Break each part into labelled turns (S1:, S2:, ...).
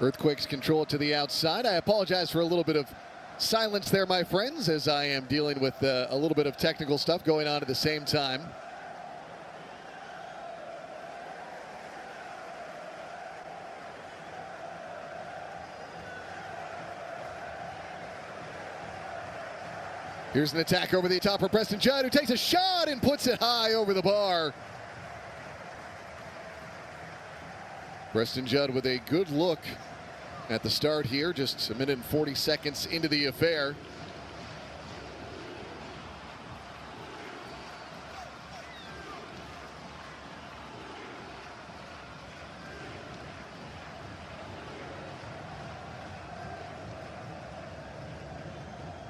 S1: Earthquakes control it to the outside. I apologize for a little bit of silence there, my friends, as I am dealing with a little bit of technical stuff going on at the same time. Here's an attack over the top for Preston Judd, who takes a shot and puts it high over the bar. Preston Judd with a good look at the start here, just a minute and 40 seconds into the affair.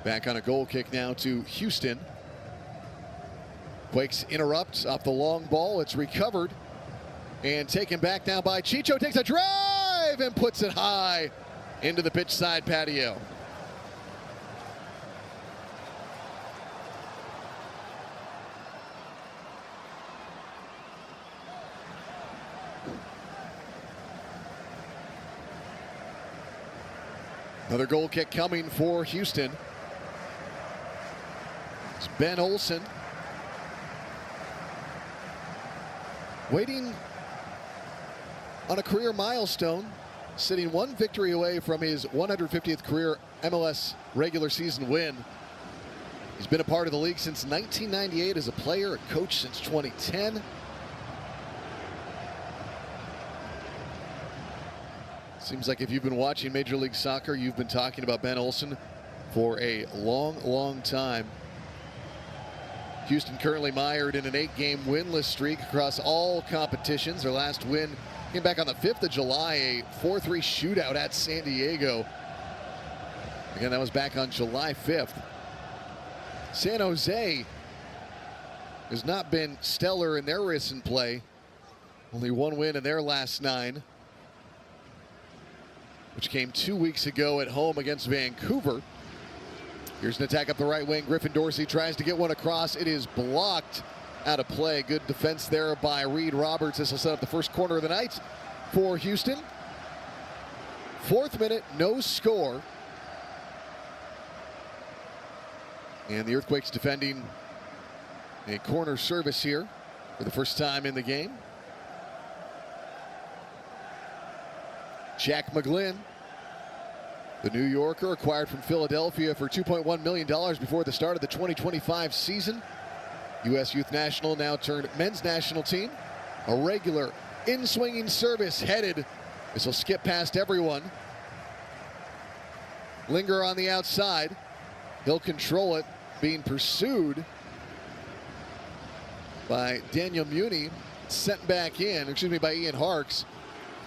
S1: Back on a goal kick now to Houston. Quakes interrupt off the long ball. It's recovered and taken back now by Chicho. Takes a drive and puts it high into the pitch side patio. Another goal kick coming for Houston. It's Ben Olsen waiting on a career milestone, sitting one victory away from his 150th career MLS regular season win. He's been a part of the league since 1998 as a player, a coach since 2010. Seems like if you've been watching Major League Soccer, you've been talking about Ben Olsen for a long, long time. Houston currently mired in an 8-game winless streak across all competitions. Their last win came back on the 5th of July, a 4-3 shootout at San Diego. Again, that was back on July 5th. San Jose has not been stellar in their recent play. Only one win in their last 9, which came 2 weeks ago at home against Vancouver. Here's an attack up the right wing. Griffin Dorsey tries to get one across. It is blocked out of play. Good defense there by Reed Roberts. This will set up the first corner of the night for Houston. 4th minute, no score. And the Earthquakes defending a corner service here for the first time in the game. Jack McGlynn, the New Yorker, acquired from Philadelphia for $2.1 million before the start of the 2025 season. U.S. Youth National, now turned men's national team. A regular in-swinging service headed. This will skip past everyone. Linger on the outside. He'll control it, being pursued by Daniel Muni. Sent back in, by Ian Harks.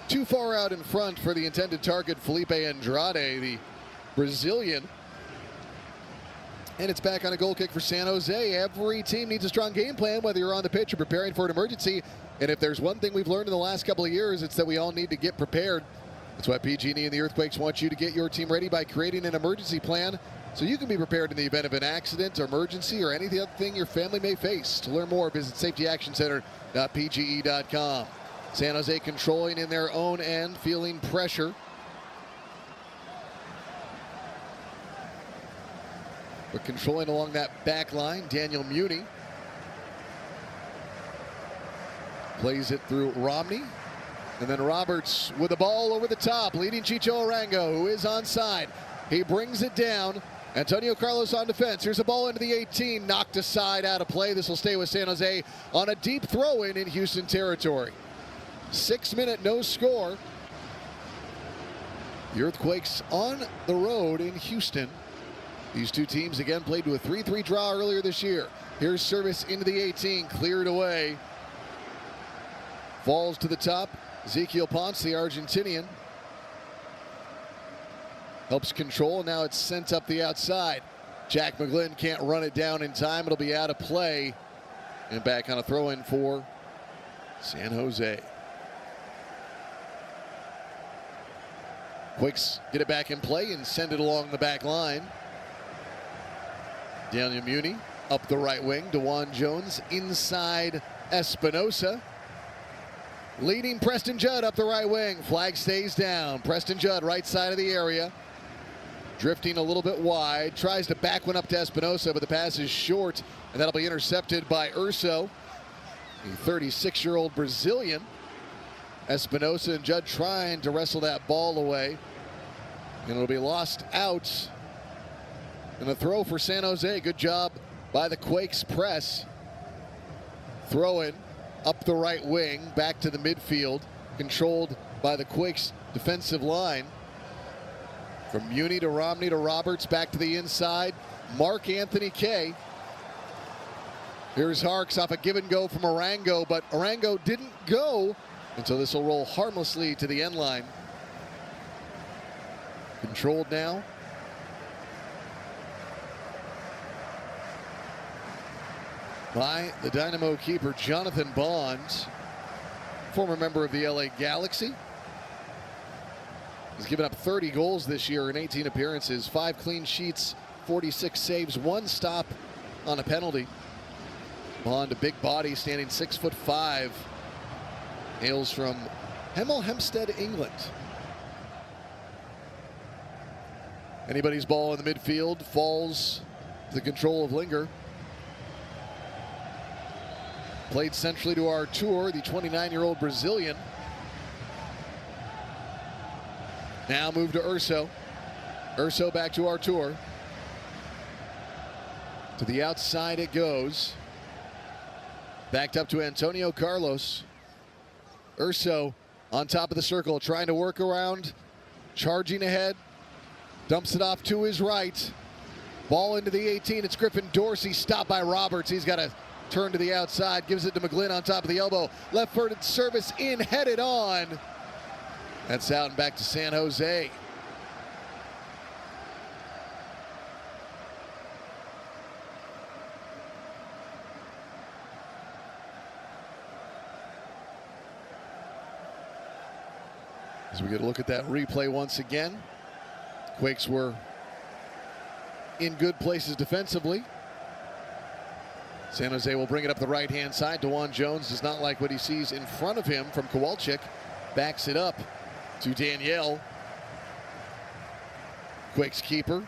S1: Too far out in front for the intended target, Felipe Andrade, the Brazilian. And it's back on a goal kick for San Jose. Every team needs a strong game plan, whether you're on the pitch or preparing for an emergency. And if there's one thing we've learned in the last couple of years, it's that we all need to get prepared. That's why PG&E and the Earthquakes want you to get your team ready by creating an emergency plan so you can be prepared in the event of an accident, or emergency, or any other thing your family may face. To learn more, visit safetyactioncenter.pge.com. San Jose controlling in their own end, feeling pressure. But controlling along that back line, Daniel Muni. Plays it through Romney. And then Roberts with the ball over the top, leading Chicho Arango, who is onside. He brings it down. Antonio Carlos on defense. Here's a ball into the 18, knocked aside, out of play. This will stay with San Jose on a deep throw-in in Houston territory. 6 minute, no score. The Earthquakes on the road in Houston. These two teams again played to a 3-3 draw earlier this year. Here's service into the 18, cleared away. Falls to the top. Ezequiel Ponce, the Argentinian, helps control. Now it's sent up the outside. Jack McGlynn can't run it down in time. It'll be out of play. And back on a throw-in for San Jose. Quakes get it back in play and send it along the back line. Daniel Muni up the right wing. DeJuan Jones inside Espinosa. Leading Preston Judd up the right wing. Flag stays down. Preston Judd, right side of the area. Drifting a little bit wide. Tries to back one up to Espinosa, but the pass is short, and that'll be intercepted by Urso, the 36-year-old Brazilian. Espinosa and Judd trying to wrestle that ball away, and it'll be lost out. And a throw for San Jose. Good job by the Quakes press. Throw in up the right wing, back to the midfield, controlled by the Quakes defensive line. From Muni to Romney to Roberts, back to the inside. Mark Anthony Kay. Here's Harks off a give and go from Arango, but Arango didn't go, and so this will roll harmlessly to the end line. Controlled now. By the Dynamo keeper, Jonathan Bonds, former member of the LA Galaxy. He's given up 30 goals this year in 18 appearances, 5 clean sheets, 46 saves, 1 stop on a penalty. Bond, a big body, standing 6'5", hails from Hemel Hempstead, England. Anybody's ball in the midfield, falls to the control of Linger. Played centrally to Artur, the 29-year-old Brazilian. Now move to Urso. Urso back to Artur. To the outside it goes. Backed up to Antonio Carlos. Urso on top of the circle, trying to work around. Charging ahead. Dumps it off to his right. Ball into the 18. It's Griffin Dorsey, stopped by Roberts. He's got a turn to the outside, gives it to McGlynn on top of the elbow. Left-footed service in, headed on. That's out and back to San Jose. As we get a look at that replay once again, Quakes were in good places defensively. San Jose will bring it up the right-hand side. DeJuan Jones does not like what he sees in front of him from Kowalczyk. Backs it up to Danielle. Quakes keeper,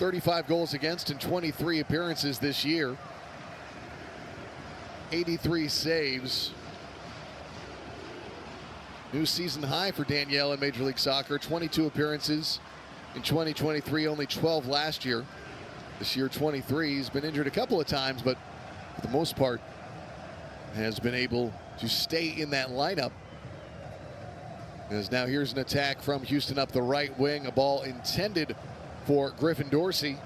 S1: 35 goals against in 23 appearances this year. 83 saves. New season high for Danielle in Major League Soccer. 22 appearances in 2023, only 12 last year. This year, 23. He's been injured a couple of times, but for the most part, has been able to stay in that lineup. As now here's an attack from Houston up the right wing. A ball intended for Griffin Dorsey,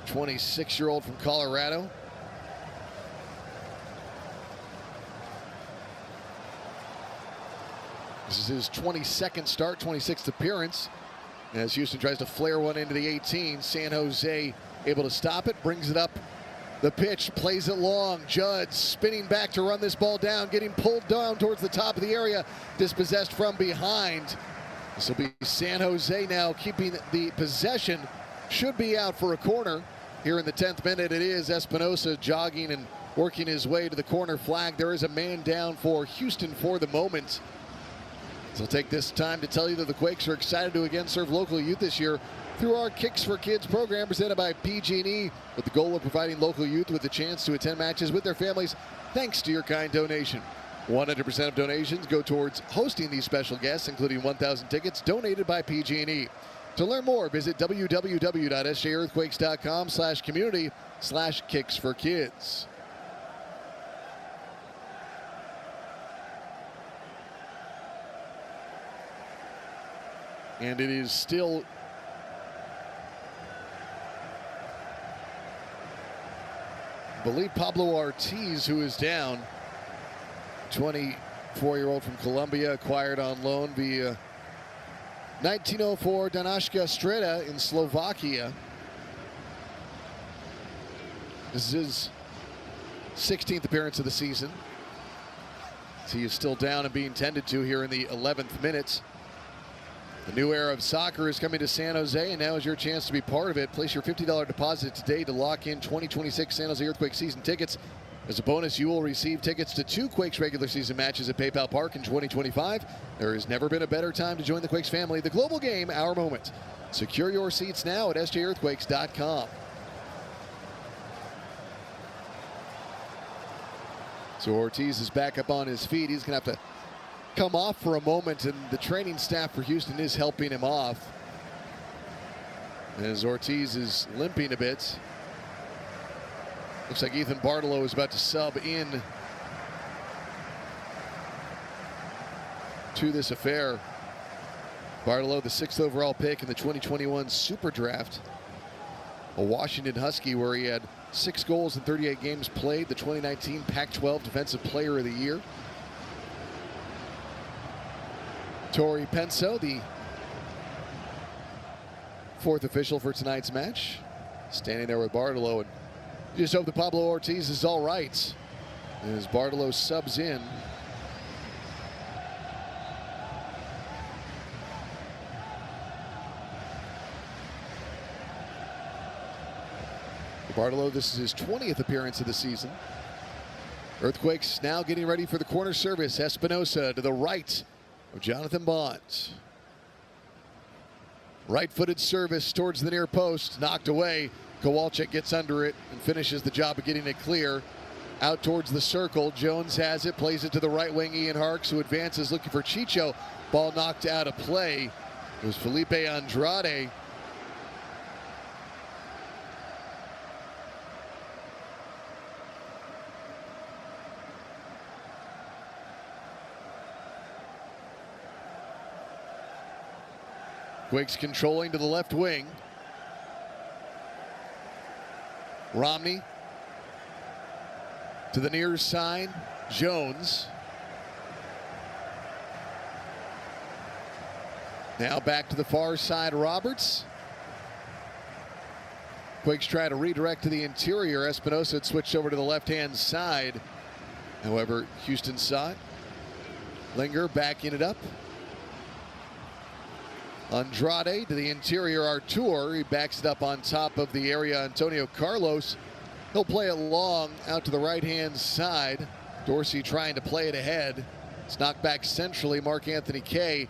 S1: 26-year-old from Colorado. This is his 22nd start, 26th appearance. As Houston tries to flare one into the 18, San Jose able to stop it, brings it up the pitch, plays it long. Judd spinning back to run this ball down, getting pulled down towards the top of the area, dispossessed from behind. This will be San Jose now keeping the possession. Should be out for a corner. Here in the 10th minute, it is Espinosa jogging and working his way to the corner flag. There is a man down for Houston for the moment. So I'll take this time to tell you that the Quakes are excited to again serve local youth this year through our Kicks for Kids program presented by PG&E, with the goal of providing local youth with the chance to attend matches with their families thanks to your kind donation. 100% of donations go towards hosting these special guests, including 1,000 tickets donated by PG&E. To learn more, visit www.sjearthquakes.com/community/Kicks4Kids. And it is still I believe Pablo Ortiz who is down. 24-year-old from Colombia, acquired on loan via 1904 Današka Streda in Slovakia. This is his 16th appearance of the season. He is still down and being tended to here in the 11th minute. The new era of soccer is coming to San Jose, and now is your chance to be part of it. Place your $50 deposit today to lock in 2026 San Jose Earthquake season tickets As a bonus, you will receive tickets to 2 Quakes regular season matches at PayPal Park in 2025. There has never been a better time to join the Quakes family. The global game, our moment. Secure your seats now at sjearthquakes.com. So Ortiz is back up on his feet. He's going to have to come off for a moment, and the training staff for Houston is helping him off. As Ortiz is limping a bit. Looks like Ethan Bartolo is about to sub in to this affair. Bartolo, the 6th overall pick in the 2021 Super Draft. A Washington Husky where he had 6 goals in 38 games played. The 2019 Pac-12 Defensive Player of the Year. Tori Penso, the 4th official for tonight's match, standing there with Bartolo. And you just hope that Pablo Ortiz is all right as Bartolo subs in. Bartolo, this is his 20th appearance of the season. Earthquakes now getting ready for the corner service. Espinosa to the right of Jonathan Bond. Right-footed service towards the near post, knocked away. Kowalczyk gets under it and finishes the job of getting it clear. Out towards the circle, Jones has it, plays it to the right wing, Ian Harks, who advances looking for Chicho. Ball knocked out of play. It was Felipe Andrade. Quakes controlling to the left wing. Romney to the near side. Jones. Now back to the far side, Roberts. Quakes try to redirect to the interior. Espinosa had switched over to the left-hand side. However, Houston saw it. Linger backing it up. Andrade to the interior, Artur. He backs it up on top of the area. Antonio Carlos. He'll play it long out to the right-hand side. Dorsey trying to play it ahead. It's knocked back centrally. Mark Anthony Kay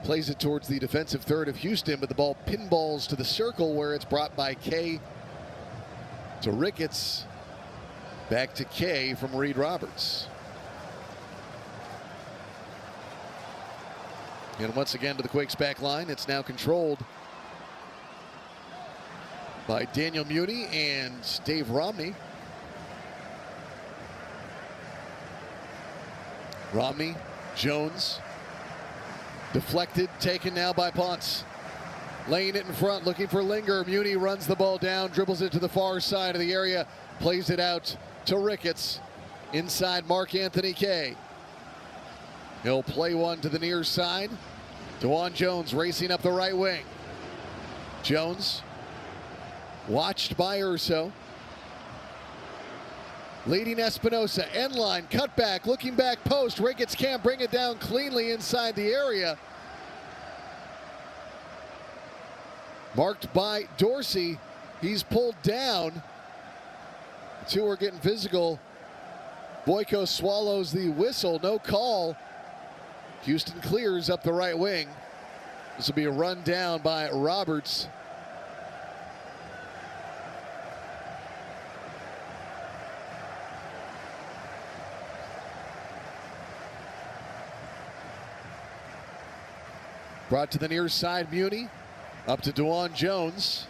S1: plays it towards the defensive third of Houston, but the ball pinballs to the circle where it's brought by Kay to Ricketts. Back to Kay from Reed Roberts. And once again to the Quakes back line. It's now controlled by Daniel Muni and Dave Romney. Romney, Jones, deflected, taken now by Ponce. Laying it in front, looking for Linger. Muni runs the ball down, dribbles it to the far side of the area, plays it out to Ricketts. Inside Mark Anthony Kay. He'll play one to the near side. DeJuan Jones racing up the right wing. Jones watched by Urso. Leading Espinosa, end line, cut back, looking back post. Ricketts can't bring it down cleanly inside the area. Marked by Dorsey. He's pulled down. The two are getting physical. Boyko swallows the whistle, no call. Houston clears up the right wing. This will be a run down by Roberts. Brought to the near side, Muni. Up to DeJuan Jones.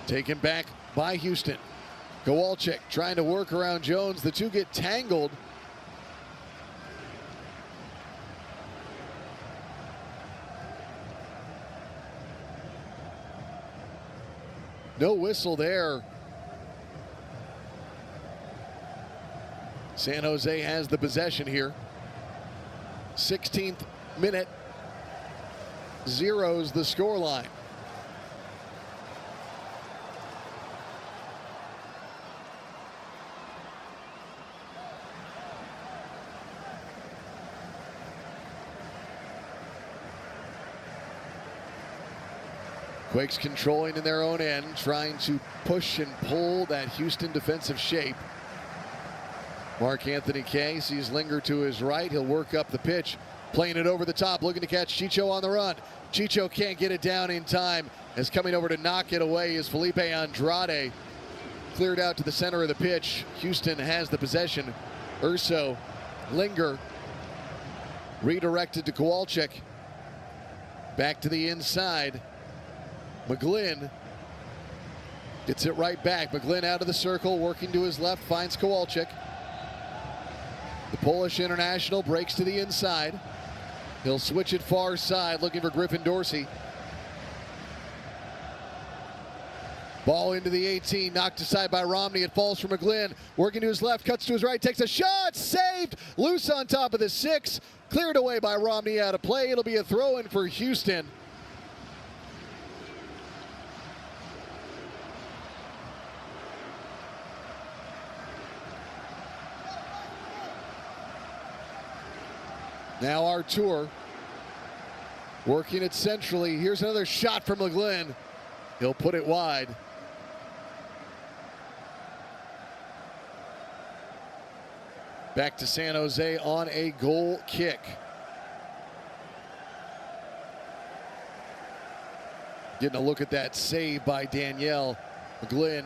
S1: Taken back by Houston. Kowalczyk trying to work around Jones. The two get tangled. No whistle there. San Jose has the possession here. 16th minute. Zeros the scoreline. Quakes controlling in their own end, trying to push and pull that Houston defensive shape. Mark Anthony Kay sees Linger to his right. He'll work up the pitch, playing it over the top, looking to catch Chicho on the run. Chicho can't get it down in time, as coming over to knock it away is Felipe Andrade. Cleared out to the center of the pitch. Houston has the possession. Urso, Linger, redirected to Kowalczyk. Back to the inside. McGlynn gets it right back. McGlynn out of the circle, working to his left, finds Kowalczyk. The Polish international breaks to the inside. He'll switch it far side, looking for Griffin Dorsey. Ball into the 18, knocked aside by Romney. It falls for McGlynn. Working to his left, cuts to his right, takes a shot, saved, loose on top of the 6. Cleared away by Romney out of play. It'll be a throw-in for Houston. Now Artur working it centrally. Here's another shot from McGlynn. He'll put it wide. Back to San Jose on a goal kick. Getting a look at that save by Danielle. McGlynn,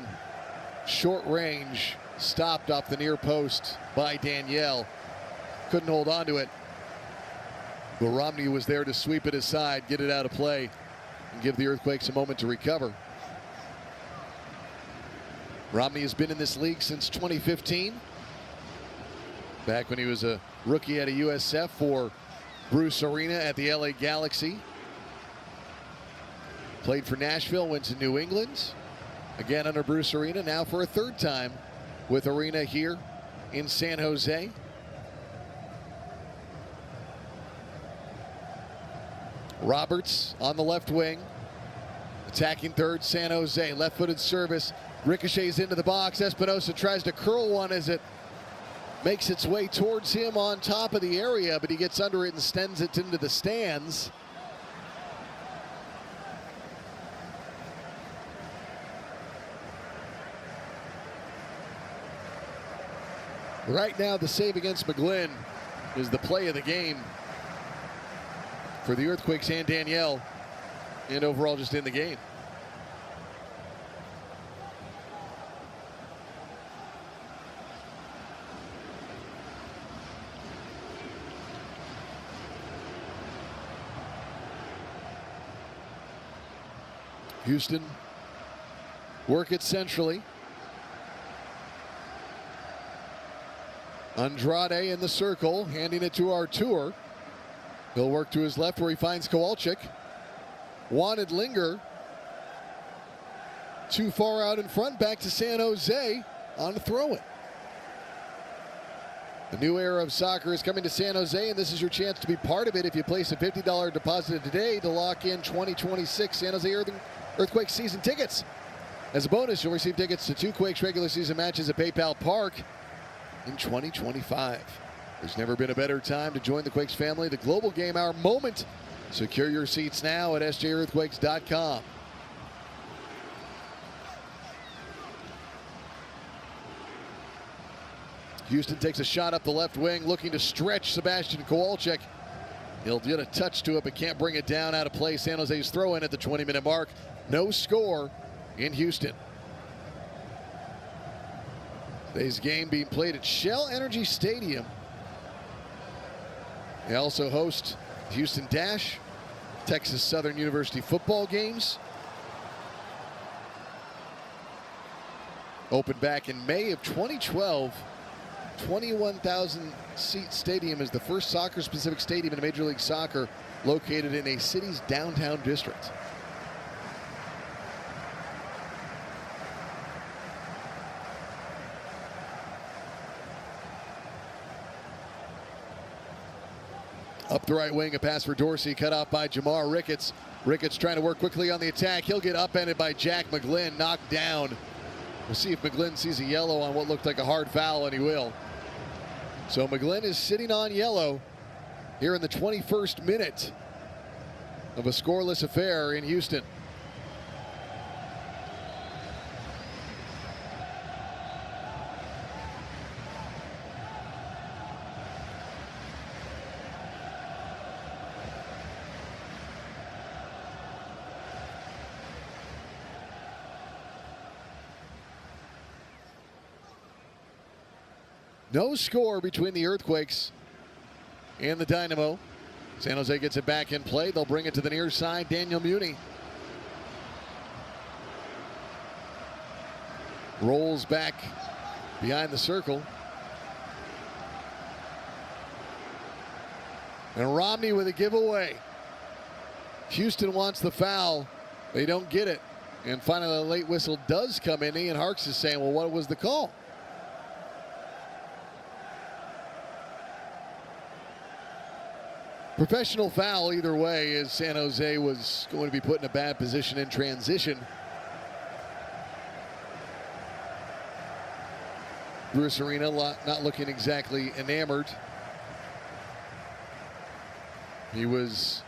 S1: short range, stopped off the near post by Danielle. Couldn't hold on to it. But Romney was there to sweep it aside, get it out of play, and give the Earthquakes a moment to recover. Romney has been in this league since 2015. Back when he was a rookie at a USF for Bruce Arena at the LA Galaxy. Played for Nashville, went to New England. Again under Bruce Arena, now for a third time with Arena here in San Jose. Roberts on the left wing. Attacking third, San Jose. Left-footed service. Ricochets into the box. Espinosa tries to curl one as it makes its way towards him on top of the area, but he gets under it and sends it into the stands. Right now, the save against McGlynn is the play of the game for the Earthquakes and Danielle, and overall just in the game. Houston work it centrally. Andrade in the circle, handing it to Artur. He'll work to his left where he finds Kowalczyk. Wanted Linger. Too far out in front, back to San Jose on the throw-in. The new era of soccer is coming to San Jose, and this is your chance to be part of it if you place a $50 deposit today to lock in 2026 San Jose Earthquakes season tickets. As a bonus, you'll receive tickets to 2 Quakes regular season matches at PayPal Park in 2025. There's never been a better time to join the Quakes family. The Global Game Hour moment. Secure your seats now at sjearthquakes.com. Houston takes a shot up the left wing, looking to stretch Sebastian Kowalczyk. He'll get a touch to it, but can't bring it down out of play. San Jose's throw in at the 20-minute mark. No score in Houston. Today's game being played at Shell Energy Stadium. They also host Houston Dash, Texas Southern University football games. Opened back in May of 2012. 21,000 seat stadium is the first soccer-specific stadium in Major League Soccer located in a city's downtown district. Up the right wing, a pass for Dorsey, cut off by Jamar Ricketts. Ricketts trying to work quickly on the attack. He'll get upended by Jack McGlynn, knocked down. We'll see if McGlynn sees a yellow on what looked like a hard foul, and he will. So McGlynn is sitting on yellow here in the 21st minute of a scoreless affair in Houston. No score between the Earthquakes and the Dynamo. San Jose gets it back in play. They'll bring it to the near side. Daniel Muni rolls back behind the circle. And Romney with a giveaway. Houston wants the foul. They don't get it. And finally, a late whistle does come in. Ian Harks is saying, well, what was the call? Professional foul either way, as San Jose was going to be put in a bad position in transition. Bruce Arena not looking exactly enamored. He was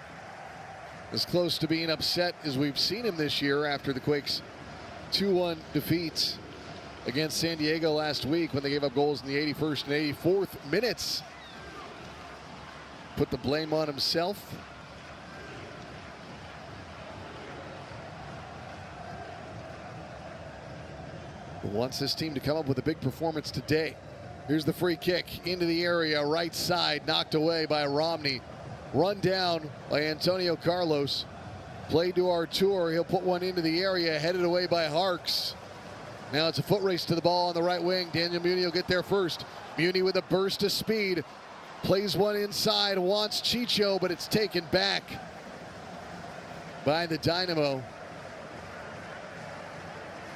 S1: as close to being upset as we've seen him this year after the Quakes' 2-1 defeat against San Diego last week when they gave up goals in the 81st and 84th minutes. Put the blame on himself. Wants this team to come up with a big performance today. Here's the free kick into the area, right side, knocked away by Romney. Run down by Antonio Carlos. Played to Artur. He'll put one into the area, headed away by Harks. Now it's a foot race to the ball on the right wing. Daniel Muni will get there first. Muni with a burst of speed. Plays one inside, wants Chicho, but it's taken back by the Dynamo.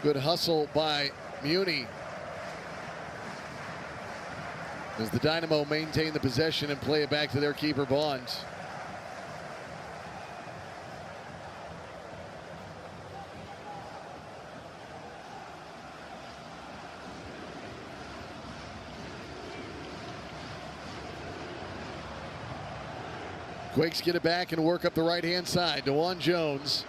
S1: Good hustle by Muni as the Dynamo maintain the possession and play it back to their keeper, Bonds. Quakes get it back and work up the right-hand side. DeJuan Jones.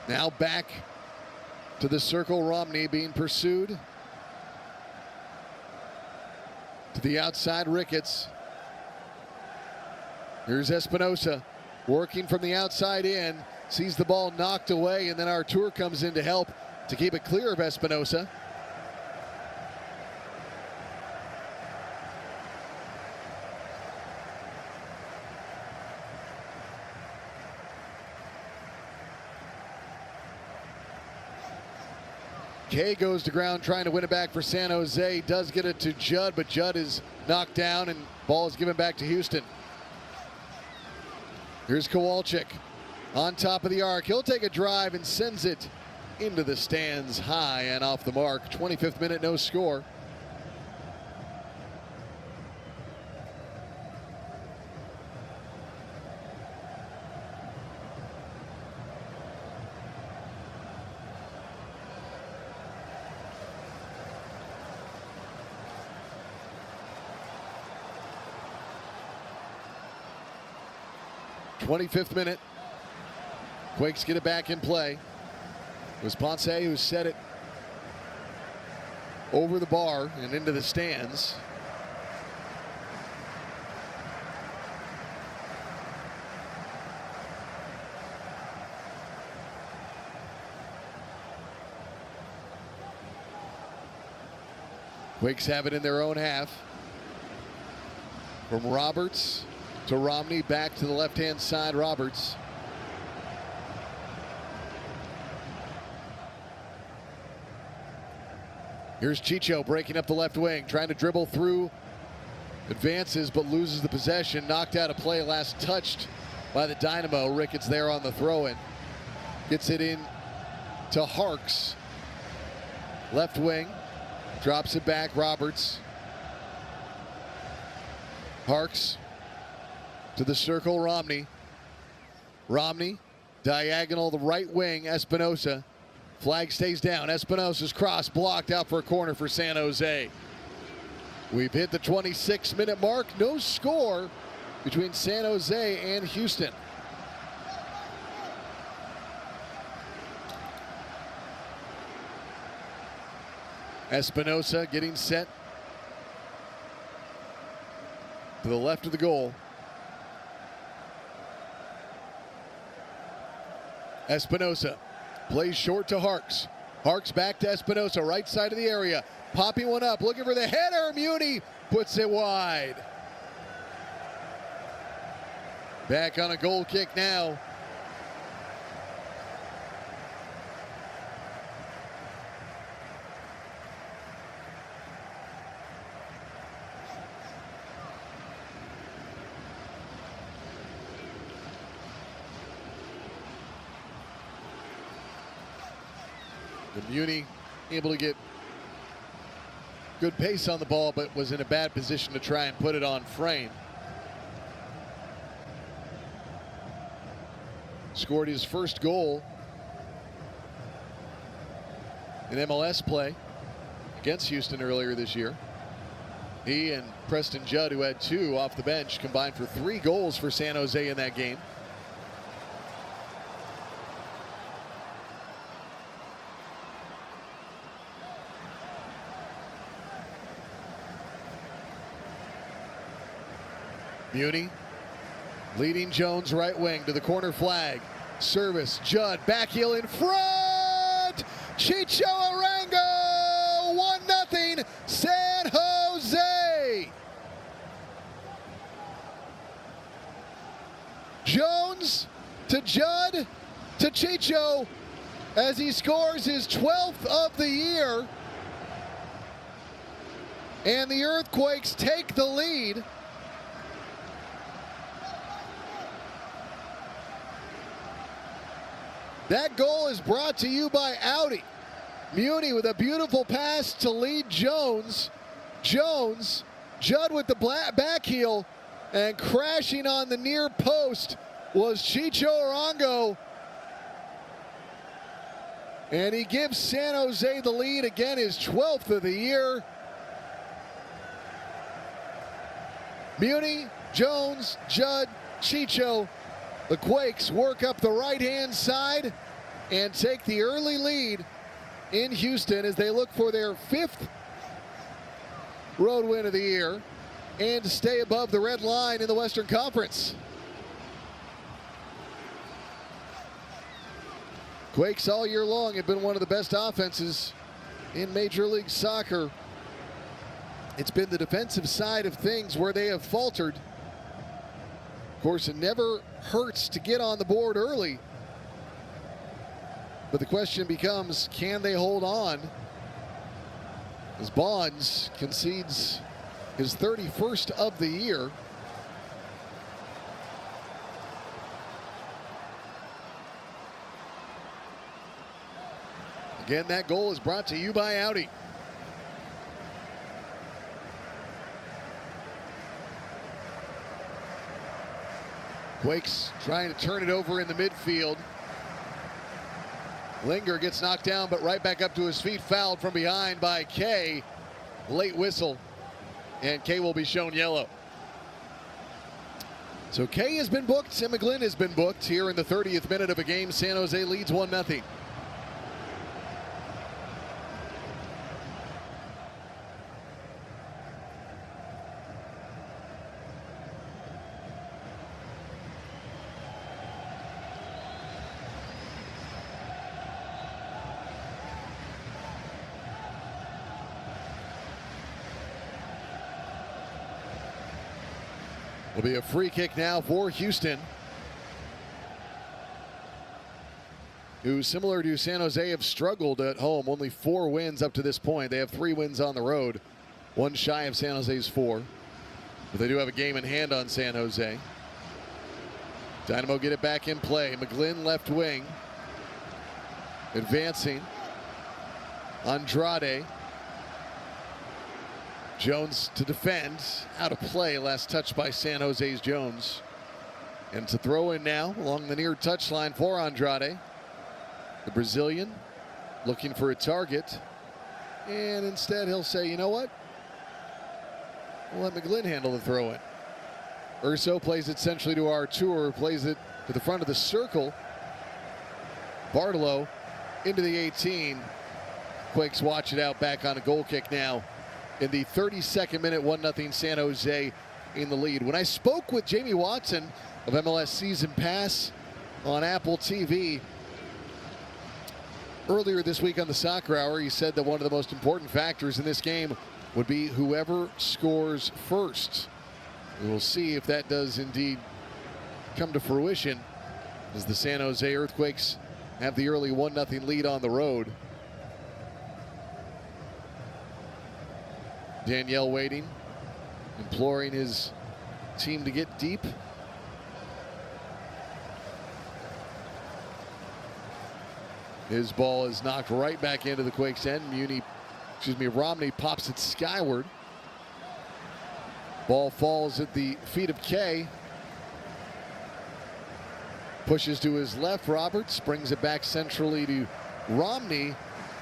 S1: Now back to the circle. Romney being pursued. To the outside, Ricketts. Here's Espinosa working from the outside in. Sees the ball knocked away, and then Artur comes in to help to keep it clear of Espinosa. Kay goes to ground trying to win it back for San Jose. Does get it to Judd, but Judd is knocked down and ball is given back to Houston. Here's Kowalczyk on top of the arc. He'll take a drive and sends it into the stands high and off the mark. 25th minute, no score. '25th minute. Quakes get it back in play. It was Ponce who set it over the bar and into the stands. Quakes have it in their own half. From Roberts to Romney, back to the left-hand side, Roberts. Here's Chicho breaking up the left wing, trying to dribble through. Advances, but loses the possession. Knocked out of play, last touched by the Dynamo. Ricketts there on the throw-in. Gets it in to Harks. Left wing, drops it back, Roberts. Harks to the circle, Romney. Romney, diagonal, the right wing, Espinosa. Flag stays down. Espinosa's cross blocked out for a corner for San Jose. We've hit the 26-minute mark. No score between San Jose and Houston. Espinosa getting set to the left of the goal. Espinosa Plays short to Harks. Harks back to Espinosa, right side of the area. Popping one up, looking for the header. Muni puts it wide. Back on a goal kick now. The Muni able to get good pace on the ball, but was in a bad position to try and put it on frame. Scored his first goal in MLS play against Houston earlier this year. He and Preston Judd, who had 2 off the bench, combined for 3 goals for San Jose in that game. Muni leading Jones right wing to the corner flag. Service, Judd, back heel in front. Chicho Arango, 1-0 San Jose. Jones to Judd to Chicho as he scores his 12th of the year. And the Earthquakes take the lead. That goal is brought to you by Audi. Muni with a beautiful pass to lead Jones. Jones, Judd with the back heel, and crashing on the near post was Chicho Arango. And he gives San Jose the lead, again his 12th of the year. Muni, Jones, Judd, Chicho. The Quakes work up the right-hand side and take the early lead in Houston as they look for their 5th road win of the year and to stay above the red line in the Western Conference. Quakes all year long have been one of the best offenses in Major League Soccer. It's been the defensive side of things where they have faltered. Of course, it never hurts to get on the board early. But the question becomes, can they hold on? As Bonds concedes his 31st of the year. Again, that goal is brought to you by Audi. Quakes trying to turn it over in the midfield. Linger gets knocked down, but right back up to his feet, fouled from behind by Kay. Late whistle, and Kay will be shown yellow. So Kay has been booked, Tim McGlynn has been booked here in the 30th minute of a game. San Jose leads 1-0. Will be a free kick now for Houston, who, similar to San Jose, have struggled at home. Only 4 wins up to this point. They have 3 wins on the road, 1 shy of San Jose's 4. But they do have a game in hand on San Jose. Dynamo get it back in play. McGlynn left wing, advancing. Andrade. Jones to defend, out of play, last touch by San Jose's Jones. And to throw in now along the near touchline for Andrade. The Brazilian looking for a target. And instead he'll say, you know what? We'll let McGlynn handle the throw in. Urso plays it centrally to Artur, plays it to the front of the circle. Bartolo into the 18. Quakes watch it out, back on a goal kick now. In the 32nd minute, 1-0 San Jose in the lead. When I spoke with Jamie Watson of MLS Season Pass on Apple TV, Earlier this week on the Soccer Hour, he said that one of the most important factors in this game would be whoever scores first. We will see if that does indeed come to fruition as the San Jose Earthquakes have the early 1-0 lead on the road. Danielle waiting, imploring his team to get deep. His ball is knocked right back into the Quakes' end. Romney pops it skyward. Ball falls at the feet of Kay. Pushes to his left, Roberts brings it back centrally to Romney.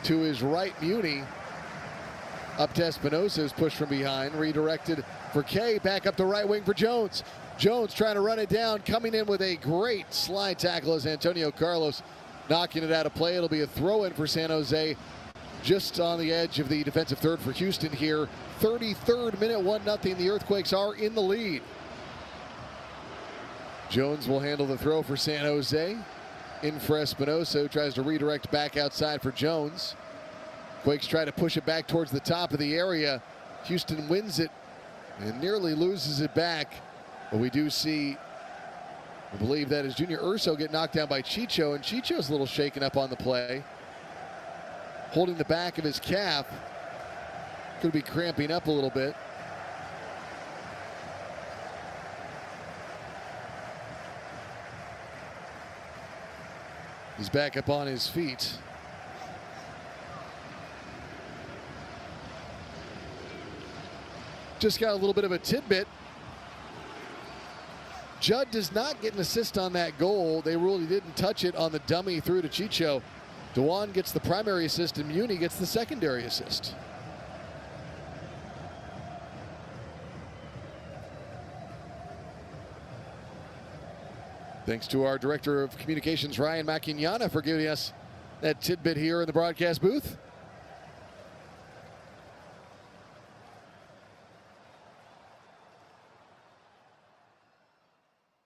S1: To his right, Muni. Up to Espinosa, is pushed from behind, redirected for Kay, back up the right wing for Jones. Jones trying to run it down, coming in with a great slide tackle as Antonio Carlos knocking it out of play. It'll be a throw-in for San Jose, just on the edge of the defensive third for Houston here. 33rd minute, 1-0. The Earthquakes are in the lead. Jones will handle the throw for San Jose. In for Espinosa, who tries to redirect back outside for Jones. Quakes try to push it back towards the top of the area. Houston wins it and nearly loses it back. But we do see, I believe that is Junior Urso get knocked down by Chicho, and Chicho's a little shaken up on the play. Holding the back of his calf. Could be cramping up a little bit. He's back up on his feet. Just got a little bit of a tidbit. Judd does not get an assist on that goal. They ruled he didn't touch it on the dummy through to Chicho. Dewan gets the primary assist and Muni gets the secondary assist. Thanks to our Director of Communications, Ryan Macchignana, for giving us that tidbit here in the broadcast booth.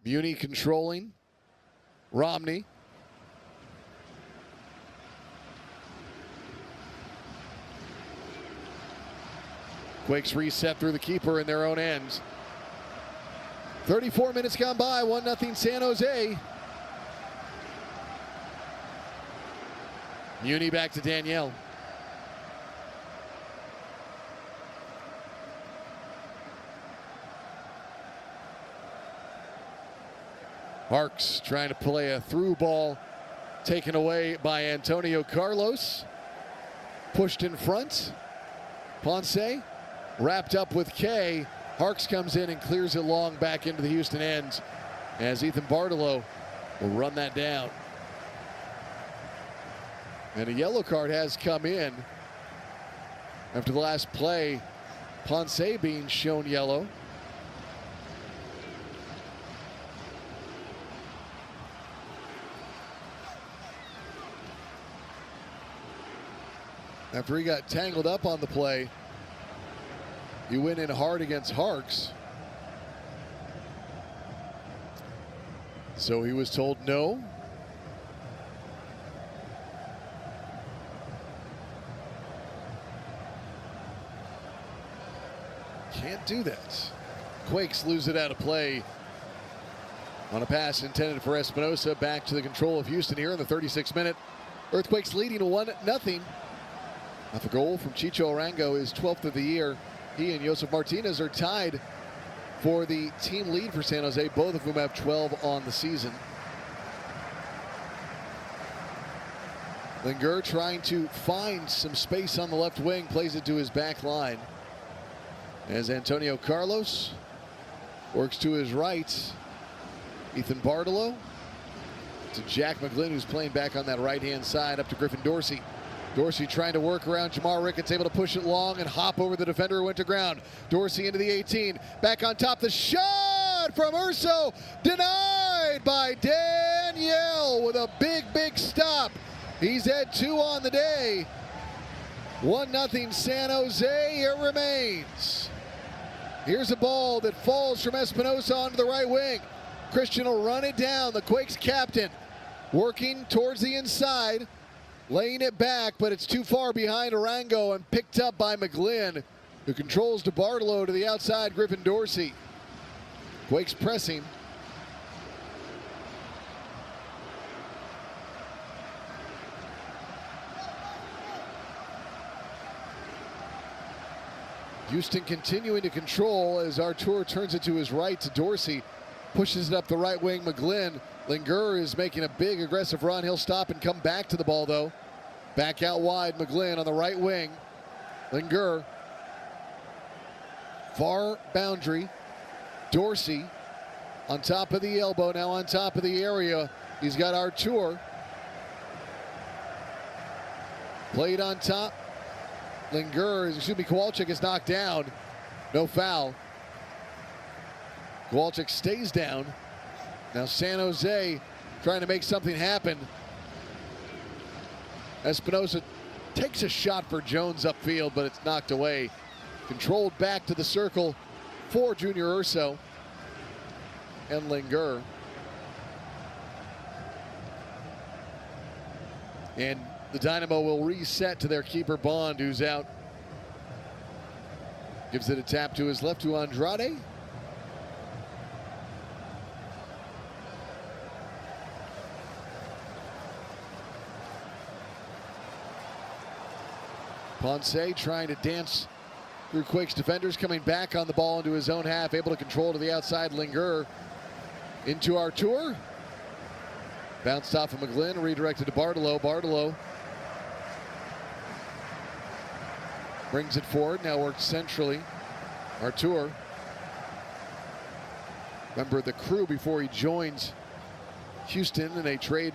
S1: Muni controlling. Romney. Quakes reset through the keeper in their own end. 34 minutes gone by, 1-0 San Jose. Muni back to Danielle. Harks trying to play a through ball, taken away by Antonio Carlos. Pushed in front. Ponce wrapped up with Kay. Harks comes in and clears it long back into the Houston end as Ethan Bartolo will run that down. And a yellow card has come in after the last play. Ponce being shown yellow. After he got tangled up on the play, he went in hard against Harks. So he was told no. Can't do that. Quakes lose it out of play on a pass intended for Espinosa. Back to the control of Houston here in the 36th minute. Earthquakes leading 1-0. Off a goal from Chicho Arango, his 12th of the year. He and Josef Martinez are tied for the team lead for San Jose, both of whom have 12 on the season. Linger trying to find some space on the left wing, plays it to his back line. As Antonio Carlos works to his right. Ethan Bartolo to Jack McGlynn, who's playing back on that right-hand side, up to Griffin Dorsey. Dorsey trying to work around Jamar Ricketts, able to push it long and hop over the defender who went to ground. Dorsey into the 18, back on top, the shot from Urso, denied by Danielle with a big stop. He's had 2 on the day. 1-0 San Jose, it remains. Here's a ball that falls from Espinosa onto the right wing. Christian will run it down, the Quakes captain, working towards the inside. Laying it back, but it's too far behind Arango and picked up by McGlynn, who controls DeBartolo to the outside. Griffin Dorsey. Quakes pressing. Houston continuing to control as Artur turns it to his right to Dorsey. Pushes it up the right wing. McGlynn. Linger is making a big aggressive run. He'll stop and come back to the ball though. Back out wide. McGlynn on the right wing. Linger. Far boundary. Dorsey on top of the elbow. Now on top of the area. He's got Artur. Played on top. Kowalczyk is knocked down. No foul. Kowalczyk stays down. Now San Jose trying to make something happen. Espinosa takes a shot for Jones upfield, but it's knocked away. Controlled back to the circle for Junior Urso and Linger. And the Dynamo will reset to their keeper Bond, who's out. Gives it a tap to his left to Andrade. Ponce trying to dance through Quakes defenders, coming back on the ball into his own half, able to control to the outside. Linger into Artur. Bounced off of McGlynn, redirected to Bartolo. Bartolo brings it forward, now works centrally. Artur, member of the crew before he joins Houston in a trade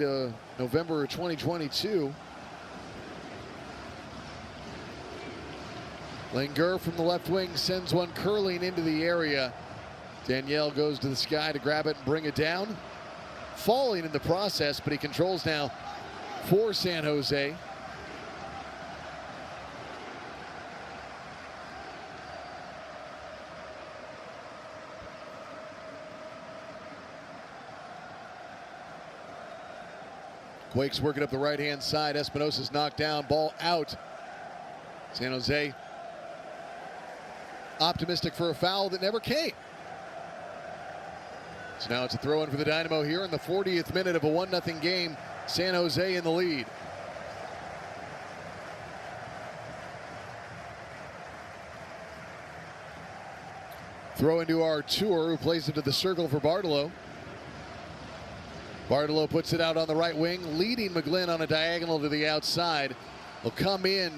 S1: November of 2022. Linger from the left wing sends one curling into the area. Danielle goes to the sky to grab it and bring it down. Falling in the process, but he controls now for San Jose. Quakes working up the right-hand side. Espinosa's knocked down, ball out. San Jose optimistic for a foul that never came. So now it's a throw-in for the Dynamo here in the 40th minute of a 1-0 game. San Jose in the lead. Throw into Artur, who plays it to the circle for Bartolo. Bartolo puts it out on the right wing, leading McGlynn on a diagonal to the outside. Will come in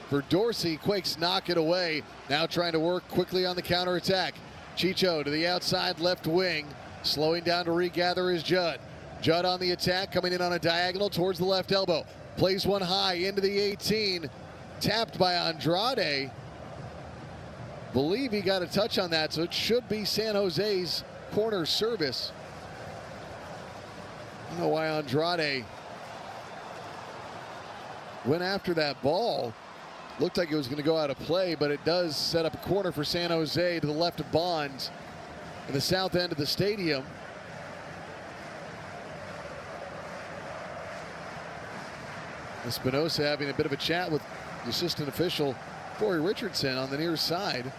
S1: for Dorsey. Quakes knock it away. Now trying to work quickly on the counterattack. Chicho to the outside left wing. Slowing down to regather is Judd. Judd on the attack, coming in on a diagonal towards the left elbow. Plays one high into the 18. Tapped by Andrade. Believe he got a touch on that, so it should be San Jose's corner service. I don't know why Andrade went after that ball. Looked like it was going to go out of play, but it does set up a corner for San Jose to the left of Bonds in the south end of the stadium. Espinosa having a bit of a chat with the assistant official, Corey Richardson, on the near side.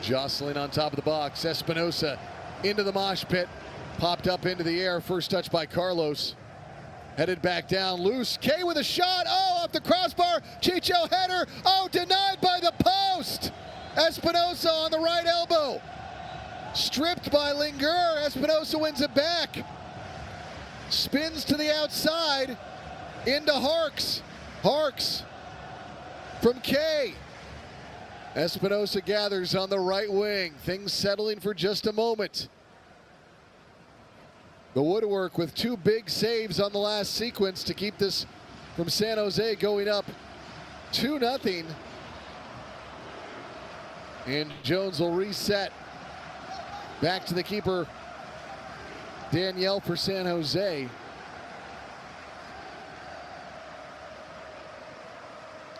S1: Jostling on top of the box. Espinosa into the mosh pit. Popped up into the air. First touch by Carlos. Headed back down. Loose. K with a shot. Oh, off the crossbar. Chicho header. Oh, denied by the post. Espinosa on the right elbow. Stripped by Linger. Espinosa wins it back. Spins to the outside. Into Harks. Harks from K. Espinosa gathers on the right wing. Things settling for just a moment. The woodwork with two big saves on the last sequence to keep this from San Jose going up 2-0. And Jones will reset. Back to the keeper, Danielle, for San Jose.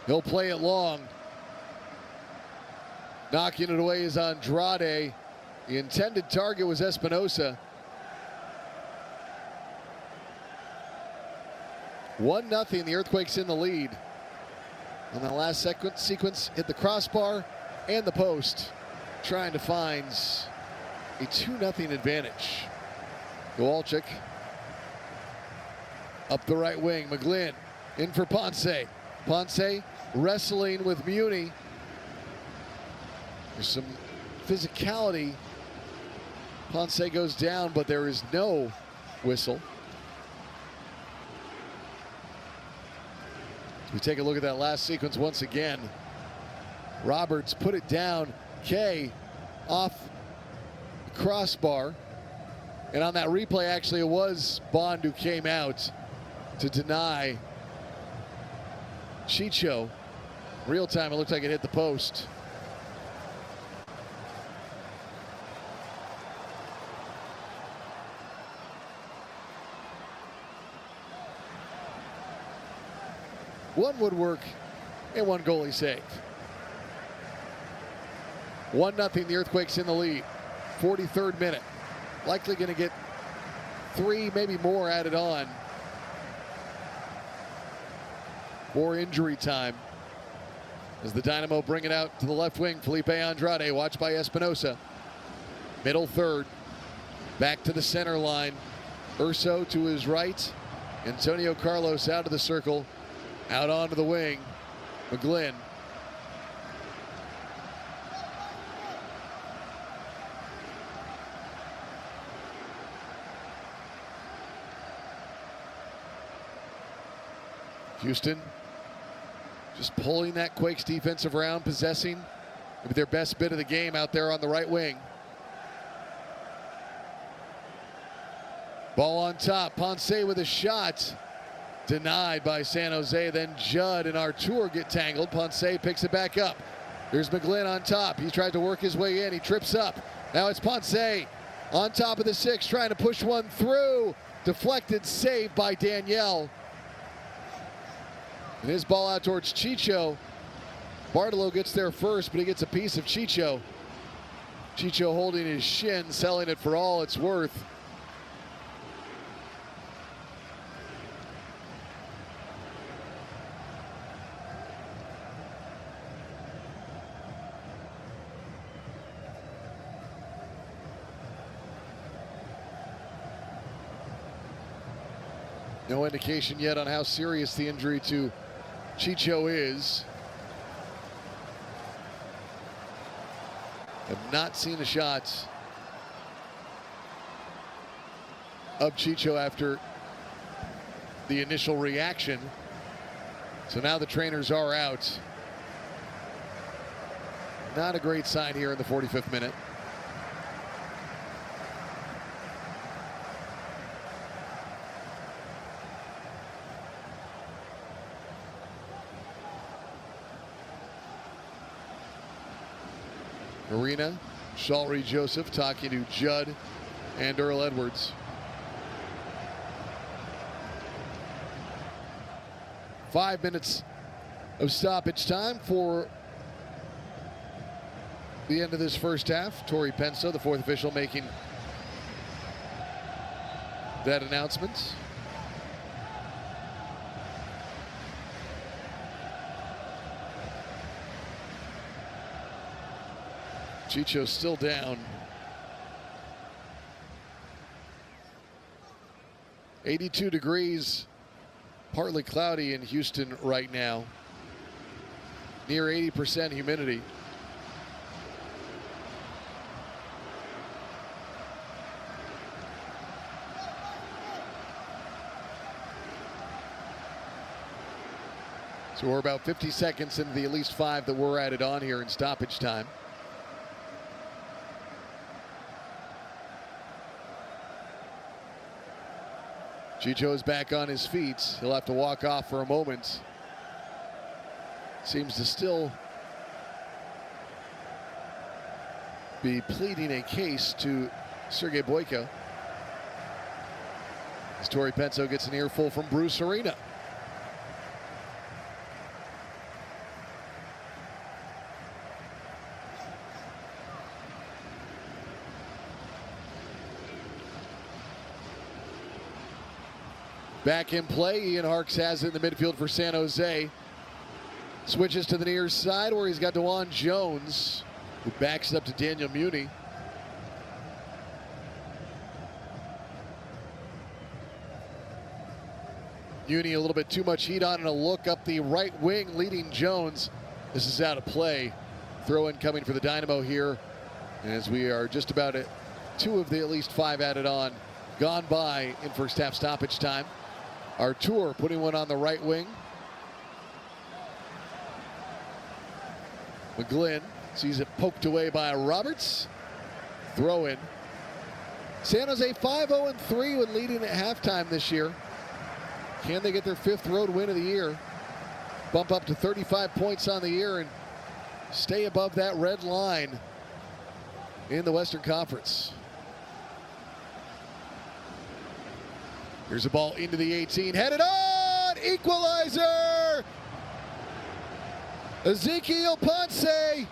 S1: He'll play it long. Knocking it away is Andrade. The intended target was Espinosa. 1-0, the Earthquakes in the lead. On that last sequence, hit the crossbar and the post, trying to find a 2-0 advantage. Kowalczyk up the right wing. McGlynn in for Ponce. Ponce wrestling with Muni. There's some physicality. Ponce goes down, but there is no whistle. We take a look at that last sequence once again. Roberts put it down. Kay off the crossbar. And on that replay, actually, it was Bond who came out to deny Chicho. Real time, it looked like it hit the post. One woodwork and one goalie saved. 1-0, the Earthquakes in the lead. 43rd minute. Likely going to get 3, maybe more added on for injury time. As the Dynamo bring it out to the left wing, Felipe Andrade, watched by Espinosa. Middle third. Back to the center line. Urso to his right. Antonio Carlos out of the circle. Out onto the wing. McGlynn. Houston just pulling that Quakes defensive round, possessing maybe their best bit of the game out there on the right wing. Ball on top. Ponce with a shot. Denied by San Jose. Then Judd and Artur get tangled. Ponce picks it back up. There's McGlynn on top. He tried to work his way in. He trips up. Now it's Ponce on top of the 6, trying to push one through. Deflected, saved by Danielle. And his ball out towards Chicho. Bartolo gets there first, but he gets a piece of Chicho. Chicho holding his shin, selling it for all it's worth. No indication yet on how serious the injury to Chicho is. Have not seen a shot of Chicho after the initial reaction. So now the trainers are out. Not a great sign here in the 45th minute. Arena, Shalry Joseph talking to Judd and Earl Edwards. Five minutes of stoppage time for the end of this first half. Tori Penso, the fourth official, making that announcement. Chicho still down. 82 degrees, partly cloudy in Houston right now. Near 80% humidity. So we're about 50 seconds into the at least 5 that were added on here in stoppage time. Chicho is back on his feet. He'll have to walk off for a moment. Seems to still be pleading a case to Sergei Boyko. As Tori Penso gets an earful from Bruce Arena. Back in play, Ian Harks has it in the midfield for San Jose. Switches to the near side where he's got DeJuan Jones, who backs it up to Daniel Muni. Muni a little bit too much heat on and a look up the right wing, leading Jones. This is out of play. Throw in coming for the Dynamo here, as we are just about at 2 of the at least 5 added on gone by in first half stoppage time. Artur putting one on the right wing. McGlynn sees it poked away by Roberts. Throw in. San Jose 5-0-3 when leading at halftime this year. Can they get their 5th road win of the year? Bump up to 35 points on the year and stay above that red line in the Western Conference. Here's a ball into the 18, headed on, equalizer! Ezequiel Ponce.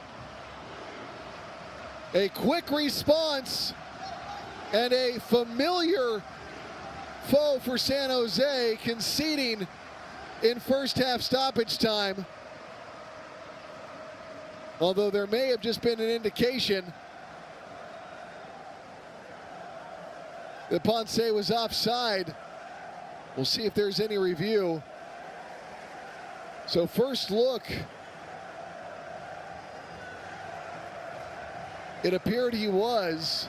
S1: A quick response and a familiar foe for San Jose, conceding in first half stoppage time. Although there may have just been an indication that Ponce was offside. We'll see if there's any review. So first look, it appeared he was.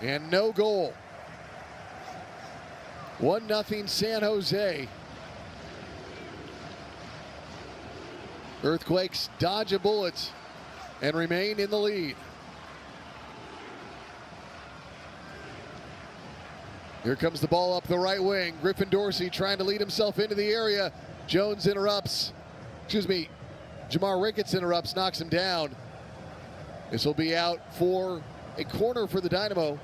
S1: And no goal. 1-0 San Jose. Earthquakes dodge a bullet and remain in the lead. Here comes the ball up the right wing. Griffin Dorsey trying to lead himself into the area. Jones interrupts. Jamar Ricketts interrupts, knocks him down. This will be out for a corner for the Dynamo.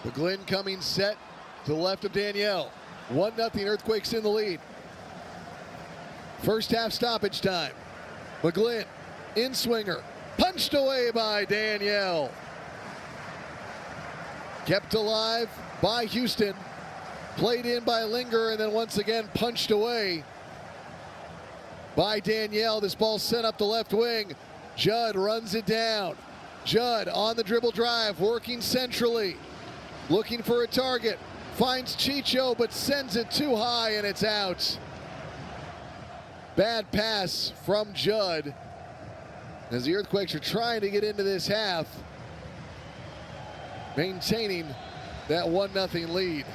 S1: McGlynn coming set to the left of Danielle. 1-0 Earthquakes in the lead. First half stoppage time. McGlynn, in swinger, punched away by Danielle. Kept alive by Houston. Played in by Linger and then once again punched away by Danielle. This ball sent up the left wing. Judd runs it down. Judd on the dribble drive, working centrally. Looking for a target. Finds Chicho but sends it too high and it's out. Bad pass from Judd as the Earthquakes are trying to get into this half, maintaining that 1-0 lead.